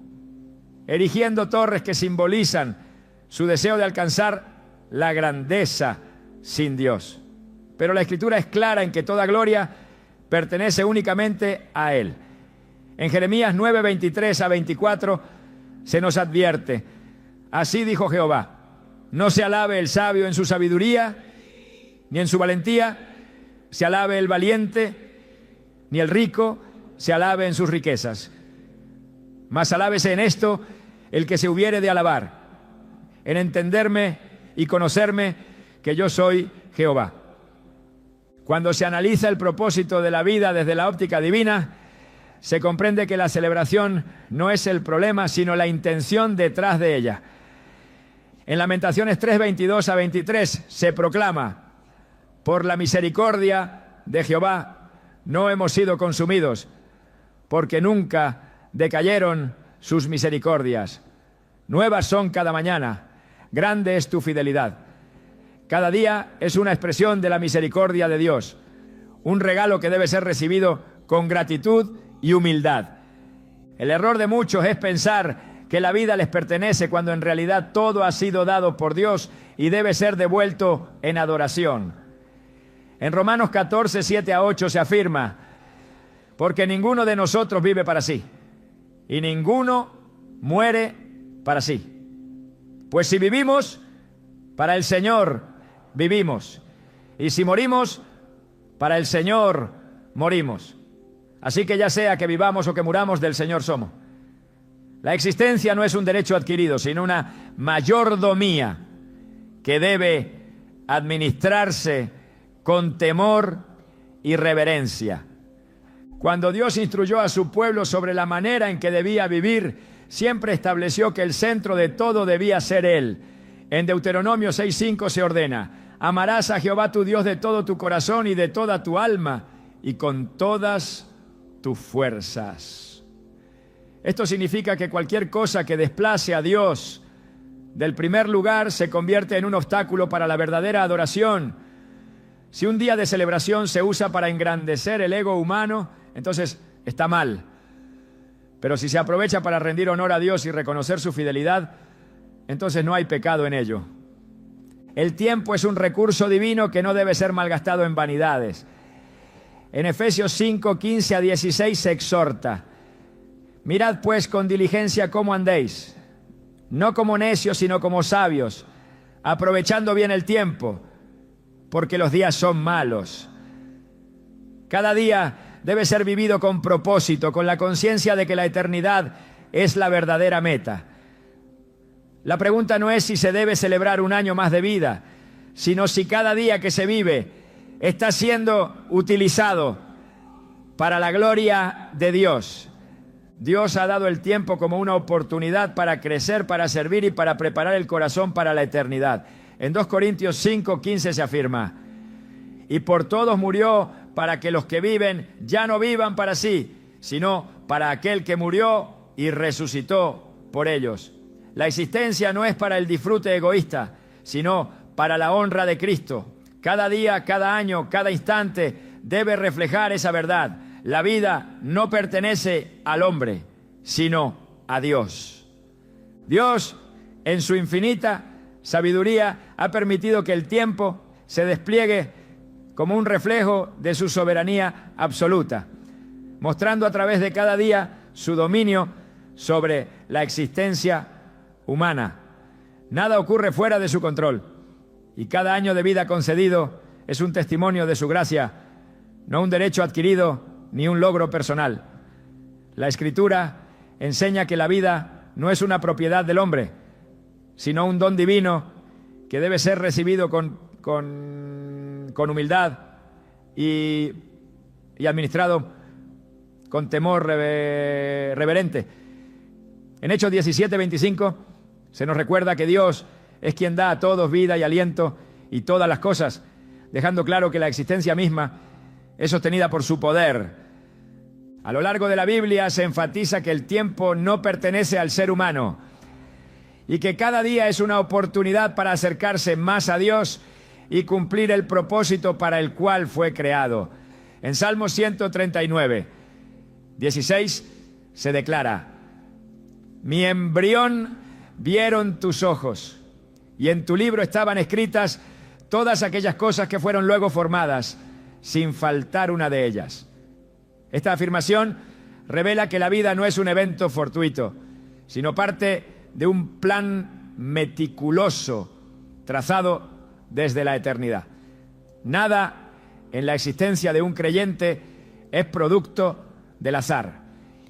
A: erigiendo torres que simbolizan su deseo de alcanzar la grandeza sin Dios. Pero la Escritura es clara en que toda gloria pertenece únicamente a Él. En Jeremías 9:23-24 se nos advierte: así dijo Jehová, no se alabe el sabio en su sabiduría, ni en su valentía se alabe el valiente, ni el rico se alabe en sus riquezas. Mas alábese en esto el que se hubiere de alabar, en entenderme y conocerme que yo soy Jehová. Cuando se analiza el propósito de la vida desde la óptica divina, se comprende que la celebración no es el problema, sino la intención detrás de ella. En Lamentaciones 3, 22 a 23 se proclama: por la misericordia de Jehová no hemos sido consumidos, porque nunca decayeron sus misericordias. Nuevas son cada mañana, grande es tu fidelidad. Cada día es una expresión de la misericordia de Dios, un regalo que debe ser recibido con gratitud y humildad. El error de muchos es pensar que la vida les pertenece cuando en realidad todo ha sido dado por Dios y debe ser devuelto en adoración. En Romanos 14, 7 a 8 se afirma: porque ninguno de nosotros vive para sí, y ninguno muere para sí. Pues si vivimos, para el Señor vivimos, y si morimos, para el Señor morimos. Así que ya sea que vivamos o que muramos, del Señor somos. La existencia no es un derecho adquirido, sino una mayordomía que debe administrarse con temor y reverencia. Cuando Dios instruyó a su pueblo sobre la manera en que debía vivir, siempre estableció que el centro de todo debía ser Él. En Deuteronomio 6:5 se ordena: amarás a Jehová tu Dios de todo tu corazón y de toda tu alma y con todas tus fuerzas. Esto significa que cualquier cosa que desplace a Dios del primer lugar se convierte en un obstáculo para la verdadera adoración. Si un día de celebración se usa para engrandecer el ego humano, entonces está mal. Pero si se aprovecha para rendir honor a Dios y reconocer su fidelidad, entonces no hay pecado en ello. El tiempo es un recurso divino que no debe ser malgastado en vanidades. En Efesios 5, 15 a 16 se exhorta: mirad pues con diligencia cómo andéis, no como necios, sino como sabios, aprovechando bien el tiempo, porque los días son malos. Cada día debe ser vivido con propósito, con la conciencia de que la eternidad es la verdadera meta. La pregunta no es si se debe celebrar un año más de vida, sino si cada día que se vive está siendo utilizado para la gloria de Dios. Dios ha dado el tiempo como una oportunidad para crecer, para servir y para preparar el corazón para la eternidad. En 2 Corintios 5, 15 se afirma: y por todos murió, para que los que viven ya no vivan para sí, sino para aquel que murió y resucitó por ellos. La existencia no es para el disfrute egoísta, sino para la honra de Cristo. Cada día, cada año, cada instante debe reflejar esa verdad. La vida no pertenece al hombre, sino a Dios. Dios, en su infinita sabiduría, ha permitido que el tiempo se despliegue como un reflejo de su soberanía absoluta, mostrando a través de cada día su dominio sobre la existencia humana. Nada ocurre fuera de su control, y cada año de vida concedido es un testimonio de su gracia, no un derecho adquirido ni un logro personal. La Escritura enseña que la vida no es una propiedad del hombre, sino un don divino que debe ser recibido con humildad y administrado con temor reverente. En Hechos 17, 25 se nos recuerda que Dios es quien da a todos vida y aliento y todas las cosas, dejando claro que la existencia misma es sostenida por su poder. A lo largo de la Biblia se enfatiza que el tiempo no pertenece al ser humano y que cada día es una oportunidad para acercarse más a Dios y cumplir el propósito para el cual fue creado. En Salmo 139, 16 se declara: mi embrión vieron tus ojos, y en tu libro estaban escritas todas aquellas cosas que fueron luego formadas, sin faltar una de ellas. Esta afirmación revela que la vida no es un evento fortuito, sino parte de un plan meticuloso trazado desde la eternidad. Nada en la existencia de un creyente es producto del azar,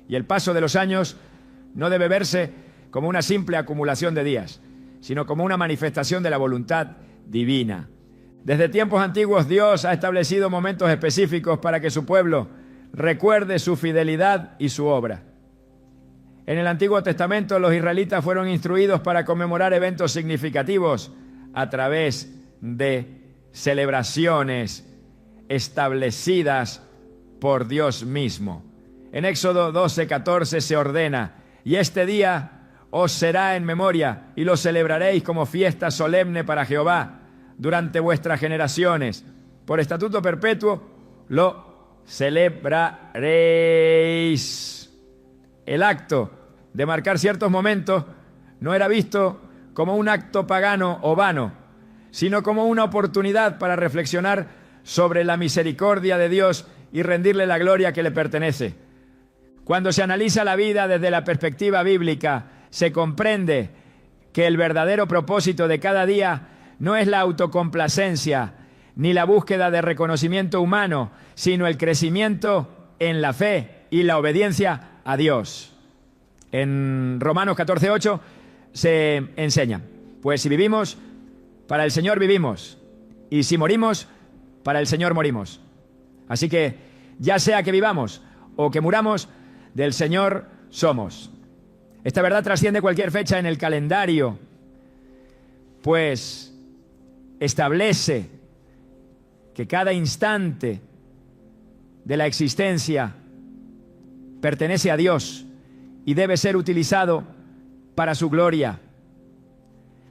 A: y el paso de los años no debe verse como una simple acumulación de días, sino como una manifestación de la voluntad divina. Desde tiempos antiguos Dios ha establecido momentos específicos para que su pueblo recuerde su fidelidad y su obra. En el Antiguo Testamento los israelitas fueron instruidos para conmemorar eventos significativos a través de celebraciones establecidas por Dios mismo. En Éxodo 12:14 se ordena: y este día os será en memoria y lo celebraréis como fiesta solemne para Jehová durante vuestras generaciones. Por estatuto perpetuo lo celebraréis. El acto de marcar ciertos momentos no era visto como un acto pagano o vano, sino como una oportunidad para reflexionar sobre la misericordia de Dios y rendirle la gloria que le pertenece. Cuando se analiza la vida desde la perspectiva bíblica, se comprende que el verdadero propósito de cada día no es la autocomplacencia ni la búsqueda de reconocimiento humano, sino el crecimiento en la fe y la obediencia a Dios. En Romanos 14:8 se enseña: pues si vivimos, para el Señor vivimos, y si morimos, para el Señor morimos. Así que, ya sea que vivamos o que muramos, del Señor somos. Esta verdad trasciende cualquier fecha en el calendario, pues establece que cada instante de la existencia pertenece a Dios y debe ser utilizado para su gloria.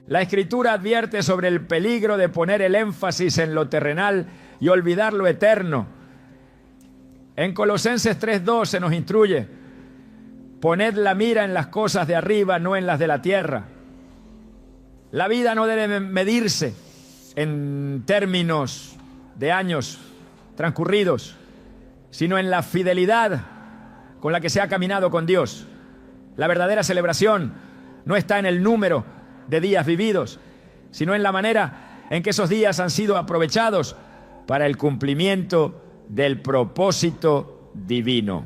A: La Escritura advierte sobre el peligro de poner el énfasis en lo terrenal y olvidar lo eterno. En Colosenses 3:2 se nos instruye: poned la mira en las cosas de arriba, no en las de la tierra. La vida no debe medirse en términos de años transcurridos, sino en la fidelidad con la que se ha caminado con Dios. La verdadera celebración no está en el número de días vividos, sino en la manera en que esos días han sido aprovechados para el cumplimiento del propósito divino.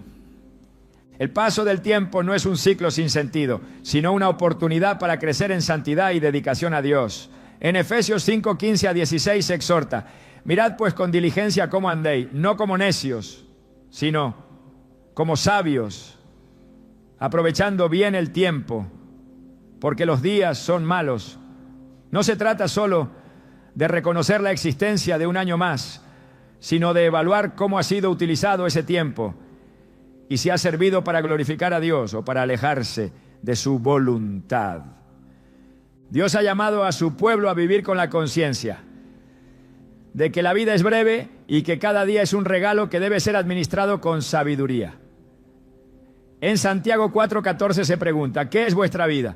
A: El paso del tiempo no es un ciclo sin sentido, sino una oportunidad para crecer en santidad y dedicación a Dios. En Efesios 5:15-16 se exhorta: mirad pues con diligencia cómo andéis, no como necios, sino como sabios, aprovechando bien el tiempo, porque los días son malos. No se trata solo de reconocer la existencia de un año más, sino de evaluar cómo ha sido utilizado ese tiempo y si ha servido para glorificar a Dios o para alejarse de su voluntad. Dios ha llamado a su pueblo a vivir con la conciencia de que la vida es breve y que cada día es un regalo que debe ser administrado con sabiduría. En Santiago 4:14 se pregunta: ¿qué es vuestra vida?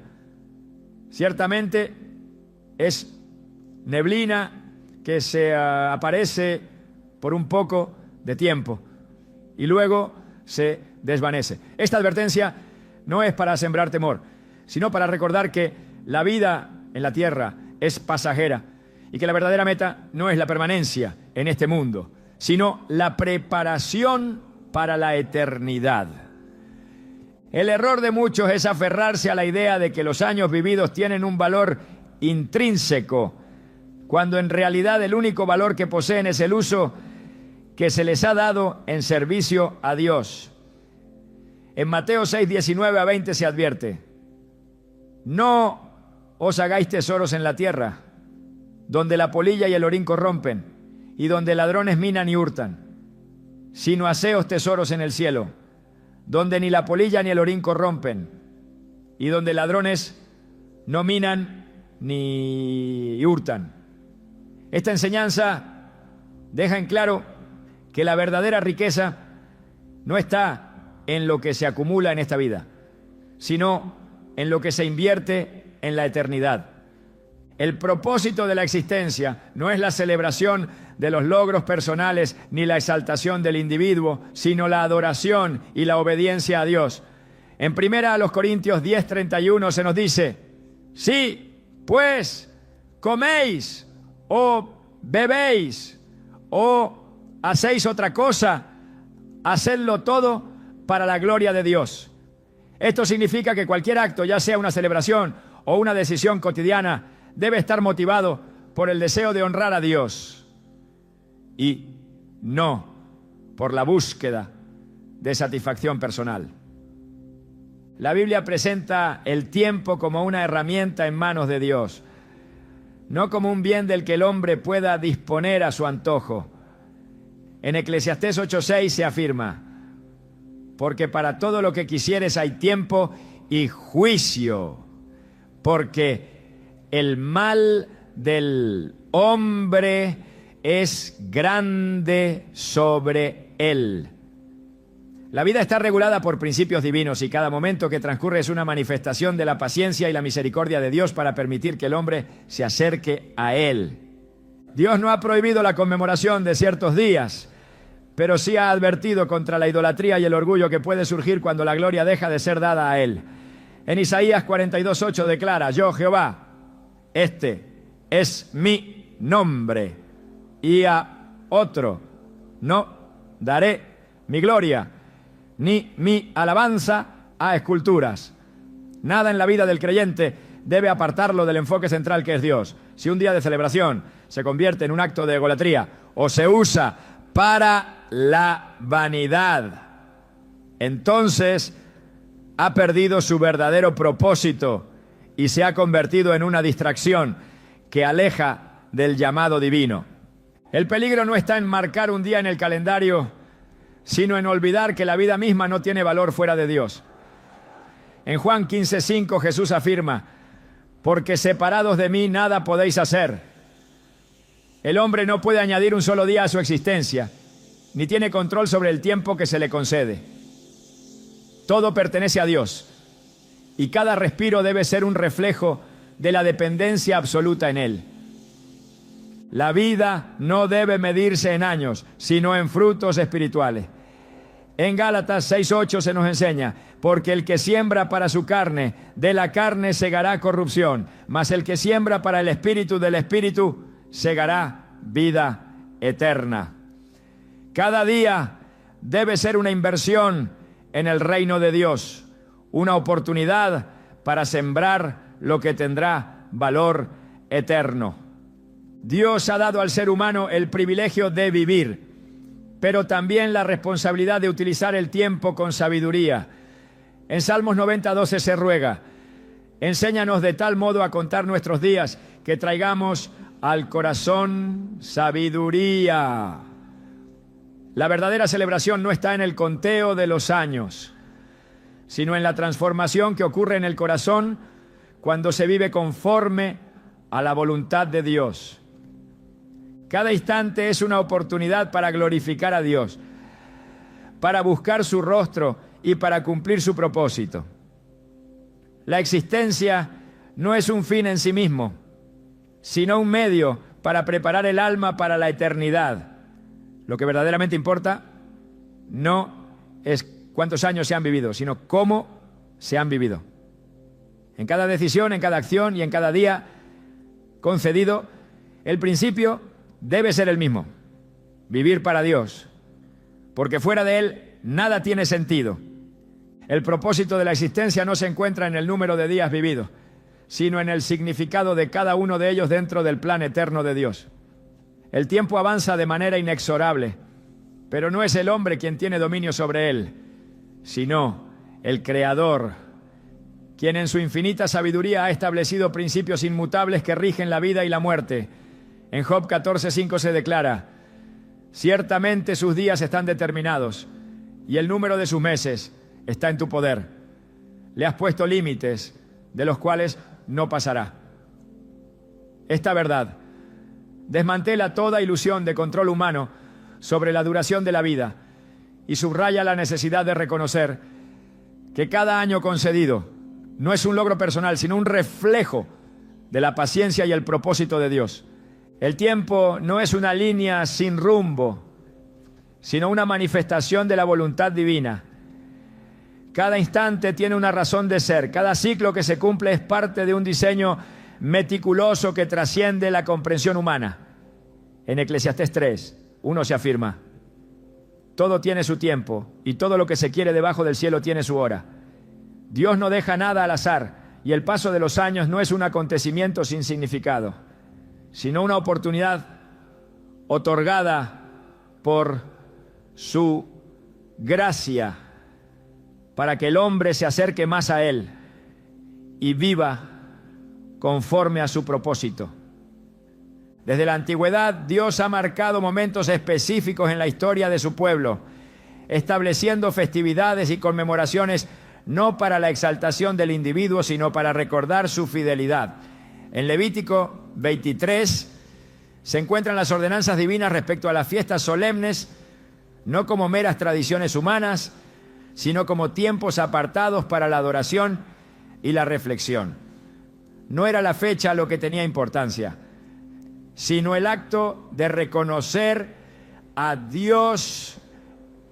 A: Ciertamente es neblina que se aparece por un poco de tiempo y luego se desvanece. Esta advertencia no es para sembrar temor, sino para recordar que la vida en la tierra es pasajera y que la verdadera meta no es la permanencia en este mundo, sino la preparación para la eternidad. El error de muchos es aferrarse a la idea de que los años vividos tienen un valor intrínseco, cuando en realidad el único valor que poseen es el uso que se les ha dado en servicio a Dios. En Mateo 6:19-20 se advierte: no os hagáis tesoros en la tierra, donde la polilla y el orín corrompen, y donde ladrones minan y hurtan, sino haceos tesoros en el cielo, donde ni la polilla ni el orín corrompen, y donde ladrones no minan ni hurtan. Esta enseñanza deja en claro que la verdadera riqueza no está en lo que se acumula en esta vida, sino en lo que se invierte en la eternidad. El propósito de la existencia no es la celebración de los logros personales ni la exaltación del individuo, sino la adoración y la obediencia a Dios. En 1 Corintios 10:31 se nos dice: sí, pues coméis o bebéis o hacéis otra cosa, hacedlo todo para la gloria de Dios. Esto significa que cualquier acto, ya sea una celebración o una decisión cotidiana, debe estar motivado por el deseo de honrar a Dios y no por la búsqueda de satisfacción personal. La Biblia presenta el tiempo como una herramienta en manos de Dios, no como un bien del que el hombre pueda disponer a su antojo. En Eclesiastés 8:6 se afirma: porque para todo lo que quisieres hay tiempo y juicio, porque el mal del hombre es grande sobre él. La vida está regulada por principios divinos y cada momento que transcurre es una manifestación de la paciencia y la misericordia de Dios para permitir que el hombre se acerque a Él. Dios no ha prohibido la conmemoración de ciertos días, pero sí ha advertido contra la idolatría y el orgullo que puede surgir cuando la gloria deja de ser dada a Él. En Isaías 42:8 declara: yo, Jehová, este es mi nombre, y a otro no daré mi gloria, ni mi alabanza a esculturas. Nada en la vida del creyente debe apartarlo del enfoque central que es Dios. Si un día de celebración se convierte en un acto de egolatría o se usa para la vanidad, entonces ha perdido su verdadero propósito y se ha convertido en una distracción que aleja del llamado divino. El peligro no está en marcar un día en el calendario, sino en olvidar que la vida misma no tiene valor fuera de Dios. En Juan 15:5 Jesús afirma: porque separados de mí nada podéis hacer. El hombre no puede añadir un solo día a su existencia, ni tiene control sobre el tiempo que se le concede. Todo pertenece a Dios, y cada respiro debe ser un reflejo de la dependencia absoluta en Él. La vida no debe medirse en años, sino en frutos espirituales. En Gálatas 6:8 se nos enseña: porque el que siembra para su carne, de la carne segará corrupción, mas el que siembra para el espíritu, del espíritu segará vida eterna. Cada día debe ser una inversión en el reino de Dios, una oportunidad para sembrar lo que tendrá valor eterno. Dios ha dado al ser humano el privilegio de vivir, pero también la responsabilidad de utilizar el tiempo con sabiduría. En Salmos 90:12 se ruega: enséñanos de tal modo a contar nuestros días que traigamos al corazón sabiduría. La verdadera celebración no está en el conteo de los años, sino en la transformación que ocurre en el corazón cuando se vive conforme a la voluntad de Dios. Cada instante es una oportunidad para glorificar a Dios, para buscar su rostro y para cumplir su propósito. La existencia no es un fin en sí mismo, sino un medio para preparar el alma para la eternidad. Lo que verdaderamente importa no es cuántos años se han vivido, sino cómo se han vivido. En cada decisión, en cada acción y en cada día concedido, el principio debe ser el mismo: vivir para Dios, porque fuera de Él nada tiene sentido. El propósito de la existencia no se encuentra en el número de días vividos, sino en el significado de cada uno de ellos dentro del plan eterno de Dios. El tiempo avanza de manera inexorable, pero no es el hombre quien tiene dominio sobre él, sino el Creador, quien en su infinita sabiduría ha establecido principios inmutables que rigen la vida y la muerte. En Job 14:5 se declara: ciertamente sus días están determinados y el número de sus meses está en tu poder. Le has puesto límites de los cuales no pasará. Esta verdad desmantela toda ilusión de control humano sobre la duración de la vida y subraya la necesidad de reconocer que cada año concedido no es un logro personal, sino un reflejo de la paciencia y el propósito de Dios. El tiempo no es una línea sin rumbo, sino una manifestación de la voluntad divina. Cada instante tiene una razón de ser. Cada ciclo que se cumple es parte de un diseño meticuloso que trasciende la comprensión humana. En Eclesiastés 3:1 se afirma: todo tiene su tiempo y todo lo que se quiere debajo del cielo tiene su hora. Dios no deja nada al azar y el paso de los años no es un acontecimiento sin significado, sino una oportunidad otorgada por su gracia para que el hombre se acerque más a Él y viva conforme a su propósito. Desde la antigüedad, Dios ha marcado momentos específicos en la historia de su pueblo, estableciendo festividades y conmemoraciones no para la exaltación del individuo, sino para recordar su fidelidad. En Levítico 23 se encuentran las ordenanzas divinas respecto a las fiestas solemnes, no como meras tradiciones humanas, sino como tiempos apartados para la adoración y la reflexión. No era la fecha lo que tenía importancia, sino el acto de reconocer a Dios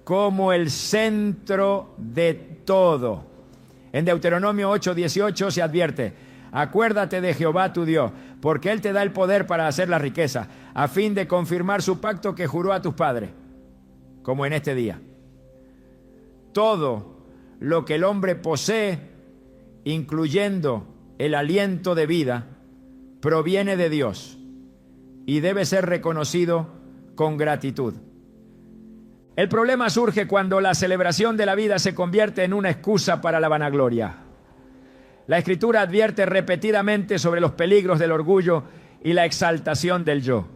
A: como el centro de todo. En Deuteronomio 8:18 se advierte: acuérdate de Jehová tu Dios, porque Él te da el poder para hacer la riqueza, a fin de confirmar su pacto que juró a tus padres, como en este día. Todo lo que el hombre posee, incluyendo el aliento de vida, proviene de Dios y debe ser reconocido con gratitud. El problema surge cuando la celebración de la vida se convierte en una excusa para la vanagloria. La Escritura advierte repetidamente sobre los peligros del orgullo y la exaltación del yo,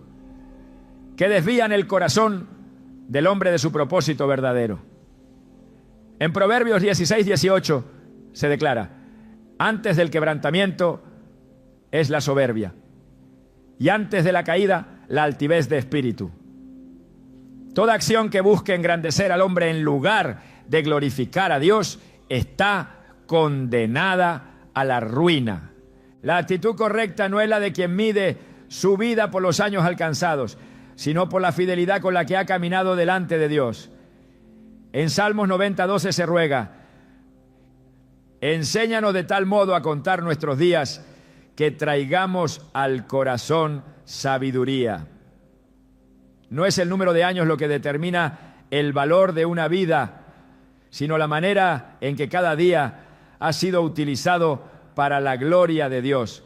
A: que desvían el corazón del hombre de su propósito verdadero. En Proverbios 16:18 se declara: antes del quebrantamiento es la soberbia, y antes de la caída la altivez de espíritu. Toda acción que busque engrandecer al hombre en lugar de glorificar a Dios está condenada a la ruina. La actitud correcta no es la de quien mide su vida por los años alcanzados, sino por la fidelidad con la que ha caminado delante de Dios. En Salmos 90:12 se ruega: enséñanos de tal modo a contar nuestros días que traigamos al corazón sabiduría. No es el número de años lo que determina el valor de una vida, sino la manera en que cada día ha sido utilizado para la gloria de Dios.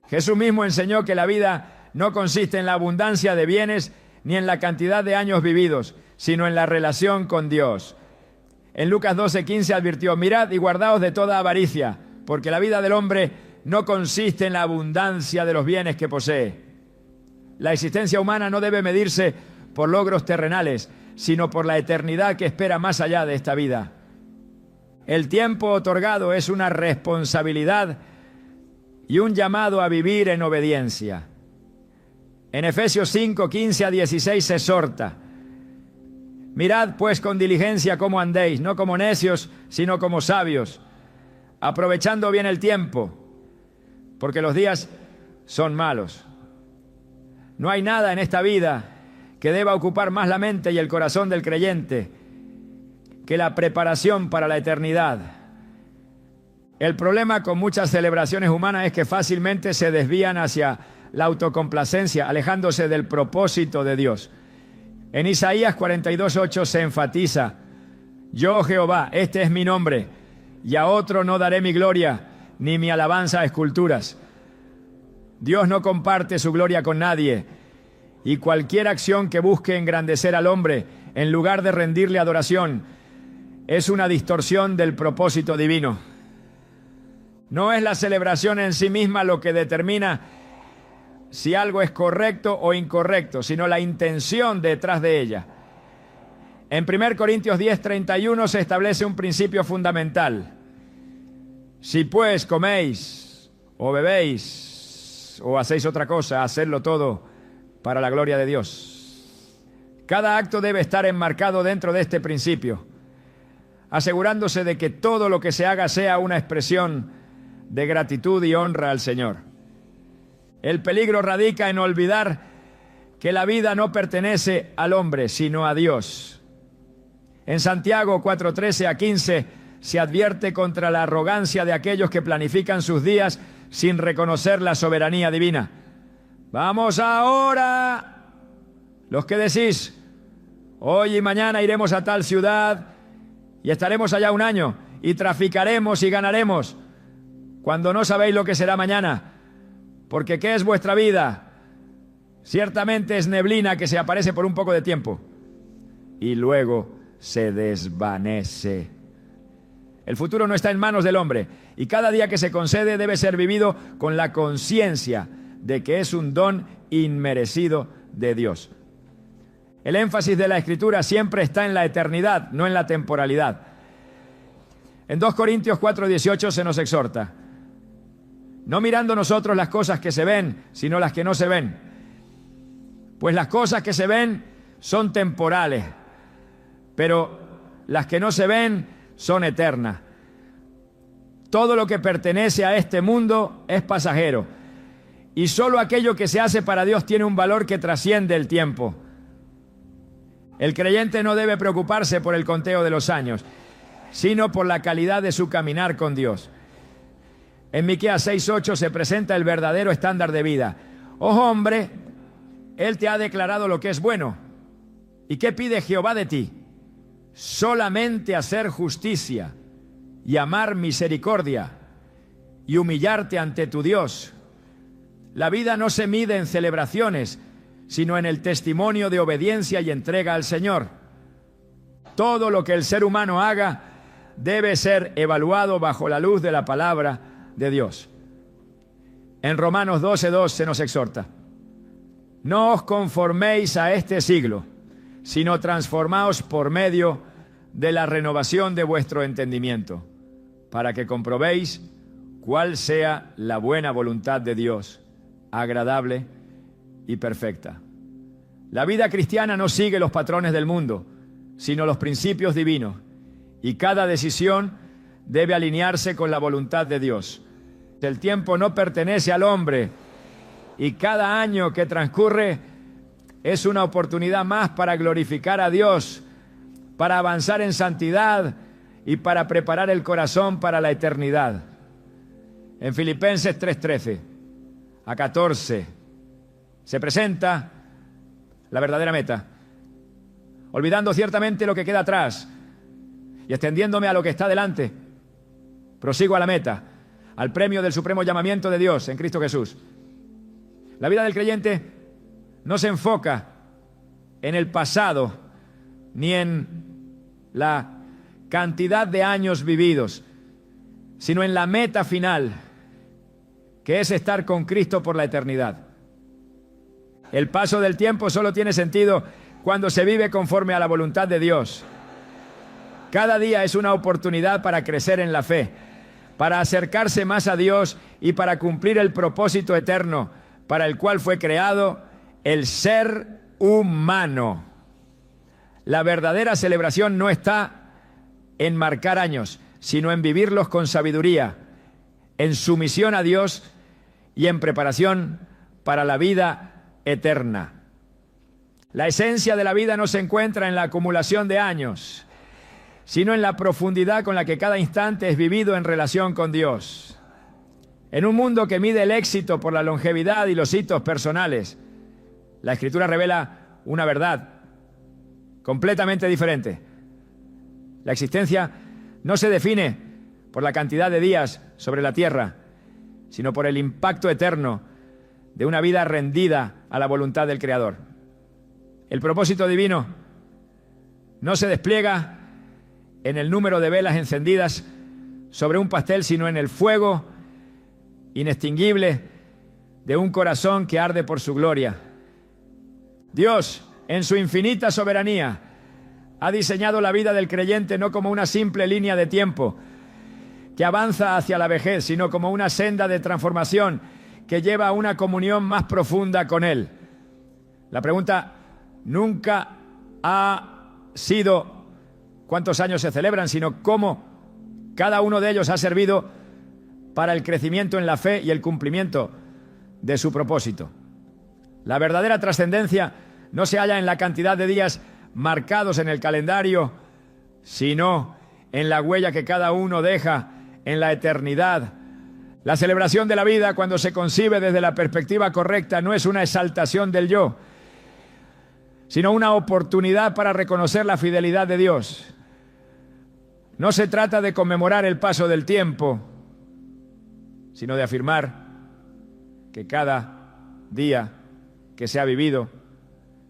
A: Jesús mismo enseñó que la vida no consiste en la abundancia de bienes ni en la cantidad de años vividos, sino en la relación con Dios. En Lucas 12:15 advirtió: mirad y guardaos de toda avaricia, porque la vida del hombre no consiste en la abundancia de los bienes que posee. La existencia humana no debe medirse por logros terrenales, sino por la eternidad que espera más allá de esta vida. El tiempo otorgado es una responsabilidad y un llamado a vivir en obediencia. En Efesios 5:15-16 se exhorta: mirad pues con diligencia cómo andéis, no como necios, sino como sabios, aprovechando bien el tiempo, porque los días son malos. No hay nada en esta vida que deba ocupar más la mente y el corazón del creyente que la preparación para la eternidad. El problema con muchas celebraciones humanas es que fácilmente se desvían hacia la autocomplacencia, alejándose del propósito de Dios. En Isaías 42:8 se enfatiza: yo, Jehová, este es mi nombre, y a otro no daré mi gloria, ni mi alabanza a esculturas. Dios no comparte su gloria con nadie, y cualquier acción que busque engrandecer al hombre en lugar de rendirle adoración es una distorsión del propósito divino. No es la celebración en sí misma lo que determina si algo es correcto o incorrecto, sino la intención detrás de ella. En 1 Corintios 10:31 se establece un principio fundamental: si pues coméis o bebéis o hacéis otra cosa, hacedlo todo para la gloria de Dios. Cada acto debe estar enmarcado dentro de este principio, asegurándose de que todo lo que se haga sea una expresión de gratitud y honra al Señor. El peligro radica en olvidar que la vida no pertenece al hombre, sino a Dios. En Santiago 4:13-15 se advierte contra la arrogancia de aquellos que planifican sus días sin reconocer la soberanía divina. Vamos ahora, los que decís: hoy y mañana iremos a tal ciudad y estaremos allá un año y traficaremos y ganaremos, cuando no sabéis lo que será mañana, porque ¿qué es vuestra vida? Ciertamente es neblina que se aparece por un poco de tiempo y luego se desvanece. El futuro no está en manos del hombre y cada día que se concede debe ser vivido con la conciencia de que es un don inmerecido de Dios. El énfasis de la Escritura siempre está en la eternidad, no en la temporalidad. En 2 Corintios 4:18 se nos exhorta: no mirando nosotros las cosas que se ven, sino las que no se ven. Pues las cosas que se ven son temporales, pero las que no se ven son eternas. Todo lo que pertenece a este mundo es pasajero, y solo aquello que se hace para Dios tiene un valor que trasciende el tiempo. El creyente no debe preocuparse por el conteo de los años, sino por la calidad de su caminar con Dios. En Miqueas 6:8 se presenta el verdadero estándar de vida. Oh hombre, Él te ha declarado lo que es bueno. ¿Y qué pide Jehová de ti? Solamente hacer justicia y amar misericordia y humillarte ante tu Dios. La vida no se mide en celebraciones, sino en el testimonio de obediencia y entrega al Señor. Todo lo que el ser humano haga debe ser evaluado bajo la luz de la palabra de Dios. En Romanos 12:2 se nos exhorta: no os conforméis a este siglo, sino transformaos por medio de la renovación de vuestro entendimiento, para que comprobéis cuál sea la buena voluntad de Dios, agradable y perfecta. La vida cristiana no sigue los patrones del mundo, sino los principios divinos, y cada decisión debe alinearse con la voluntad de Dios. El tiempo no pertenece al hombre, y cada año que transcurre es una oportunidad más para glorificar a Dios, para avanzar en santidad y para preparar el corazón para la eternidad. En Filipenses 3:13 a 14 se presenta la verdadera meta. Olvidando ciertamente lo que queda atrás y extendiéndome a lo que está delante, prosigo a la meta, al premio del supremo llamamiento de Dios en Cristo Jesús. La vida del creyente no se enfoca en el pasado ni en la cantidad de años vividos, sino en la meta final, que es estar con Cristo por la eternidad. El paso del tiempo solo tiene sentido cuando se vive conforme a la voluntad de Dios. Cada día es una oportunidad para crecer en la fe, para acercarse más a Dios y para cumplir el propósito eterno para el cual fue creado el ser humano. La verdadera celebración no está en marcar años, sino en vivirlos con sabiduría, en sumisión a Dios y en preparación para la vida eterna. La esencia de la vida no se encuentra en la acumulación de años, sino en la profundidad con la que cada instante es vivido en relación con Dios. En un mundo que mide el éxito por la longevidad y los hitos personales, la Escritura revela una verdad completamente diferente. La existencia no se define por la cantidad de días sobre la tierra, sino por el impacto eterno de una vida rendida a la voluntad del Creador. El propósito divino no se despliega en el número de velas encendidas sobre un pastel, sino en el fuego inextinguible de un corazón que arde por su gloria. Dios, en su infinita soberanía, ha diseñado la vida del creyente no como una simple línea de tiempo que avanza hacia la vejez, sino como una senda de transformación que lleva a una comunión más profunda con Él. La pregunta nunca ha sido cuántos años se celebran, sino cómo cada uno de ellos ha servido para el crecimiento en la fe y el cumplimiento de su propósito. La verdadera trascendencia no se halla en la cantidad de días marcados en el calendario, sino en la huella que cada uno deja en la eternidad. La celebración de la vida, cuando se concibe desde la perspectiva correcta, no es una exaltación del yo, sino una oportunidad para reconocer la fidelidad de Dios. No se trata de conmemorar el paso del tiempo, sino de afirmar que cada día que se ha vivido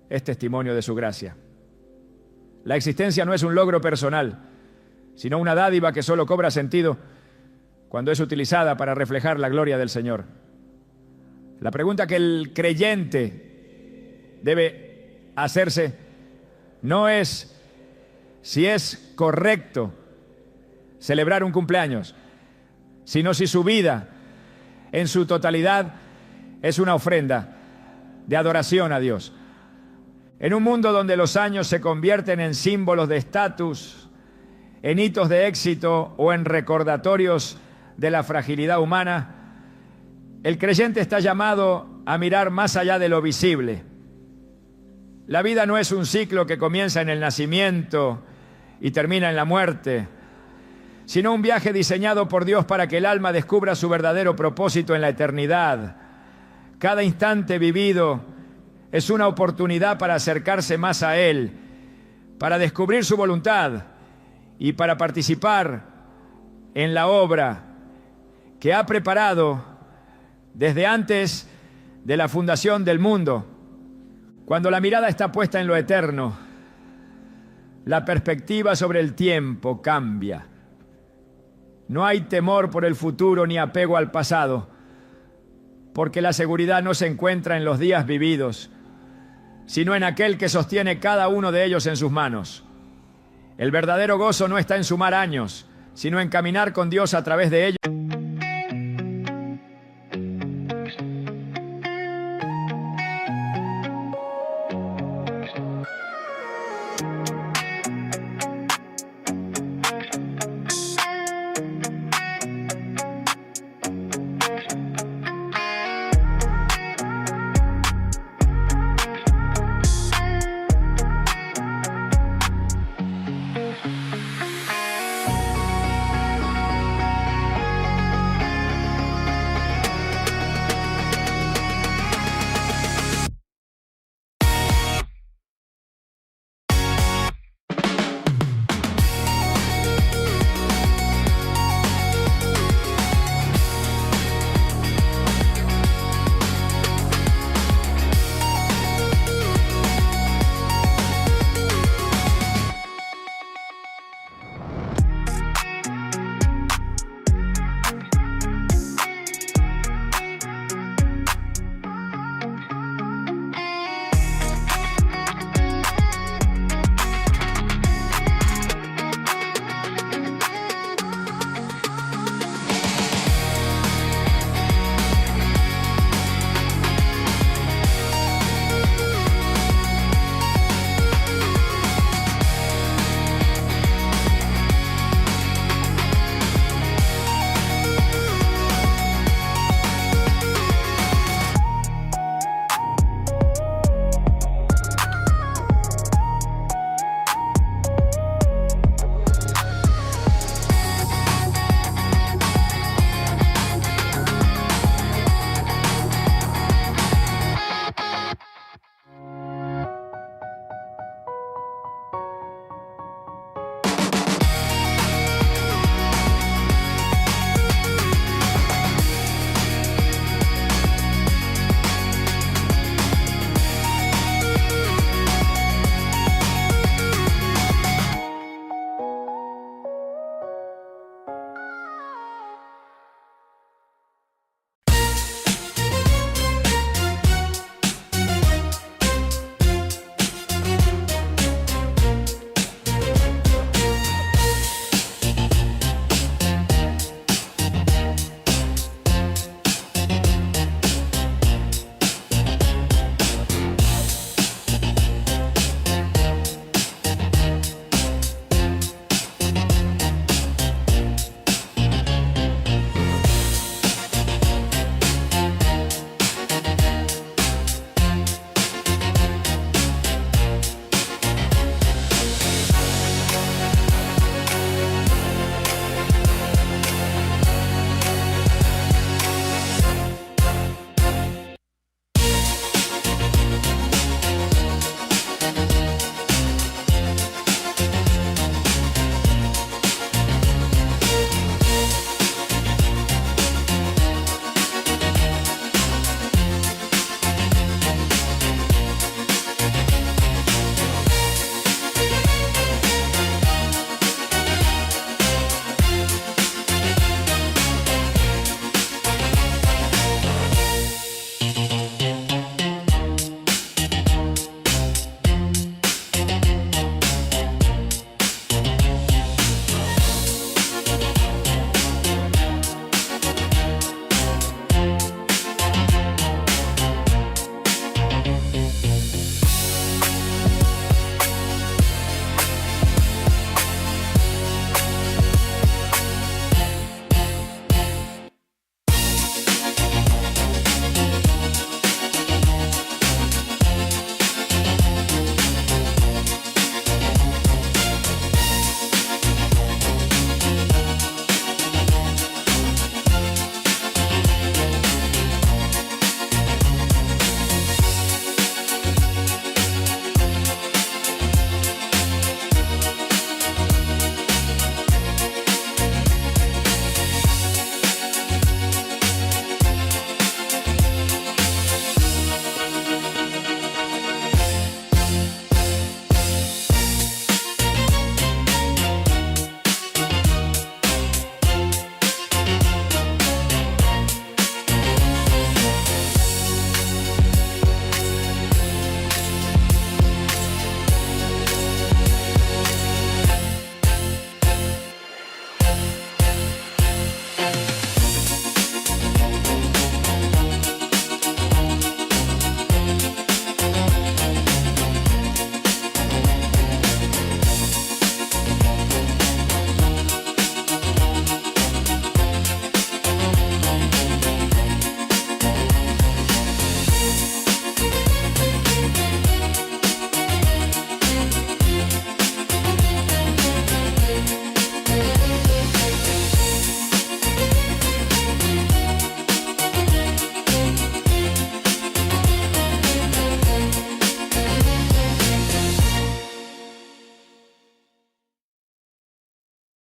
A: es testimonio de su gracia. La existencia no es un logro personal, sino una dádiva que solo cobra sentido cuando es utilizada para reflejar la gloria del Señor. La pregunta que el creyente debe hacerse no es si es correcto celebrar un cumpleaños, sino si su vida en su totalidad es una ofrenda de adoración a Dios. En un mundo donde los años se convierten en símbolos de estatus, en hitos de éxito o en recordatorios de la fragilidad humana, el creyente está llamado a mirar más allá de lo visible. La vida no es un ciclo que comienza en el nacimiento y termina en la muerte, sino un viaje diseñado por Dios para que el alma descubra su verdadero propósito en la eternidad. Cada instante vivido es una oportunidad para acercarse más a Él, para descubrir su voluntad y para participar en la obra que ha preparado desde antes de la fundación del mundo. Cuando la mirada está puesta en lo eterno, la perspectiva sobre el tiempo cambia. No hay temor por el futuro ni apego al pasado, porque la seguridad no se encuentra en los días vividos, sino en aquel que sostiene cada uno de ellos en sus manos. El verdadero gozo no está en sumar años, sino en caminar con Dios a través de ellos.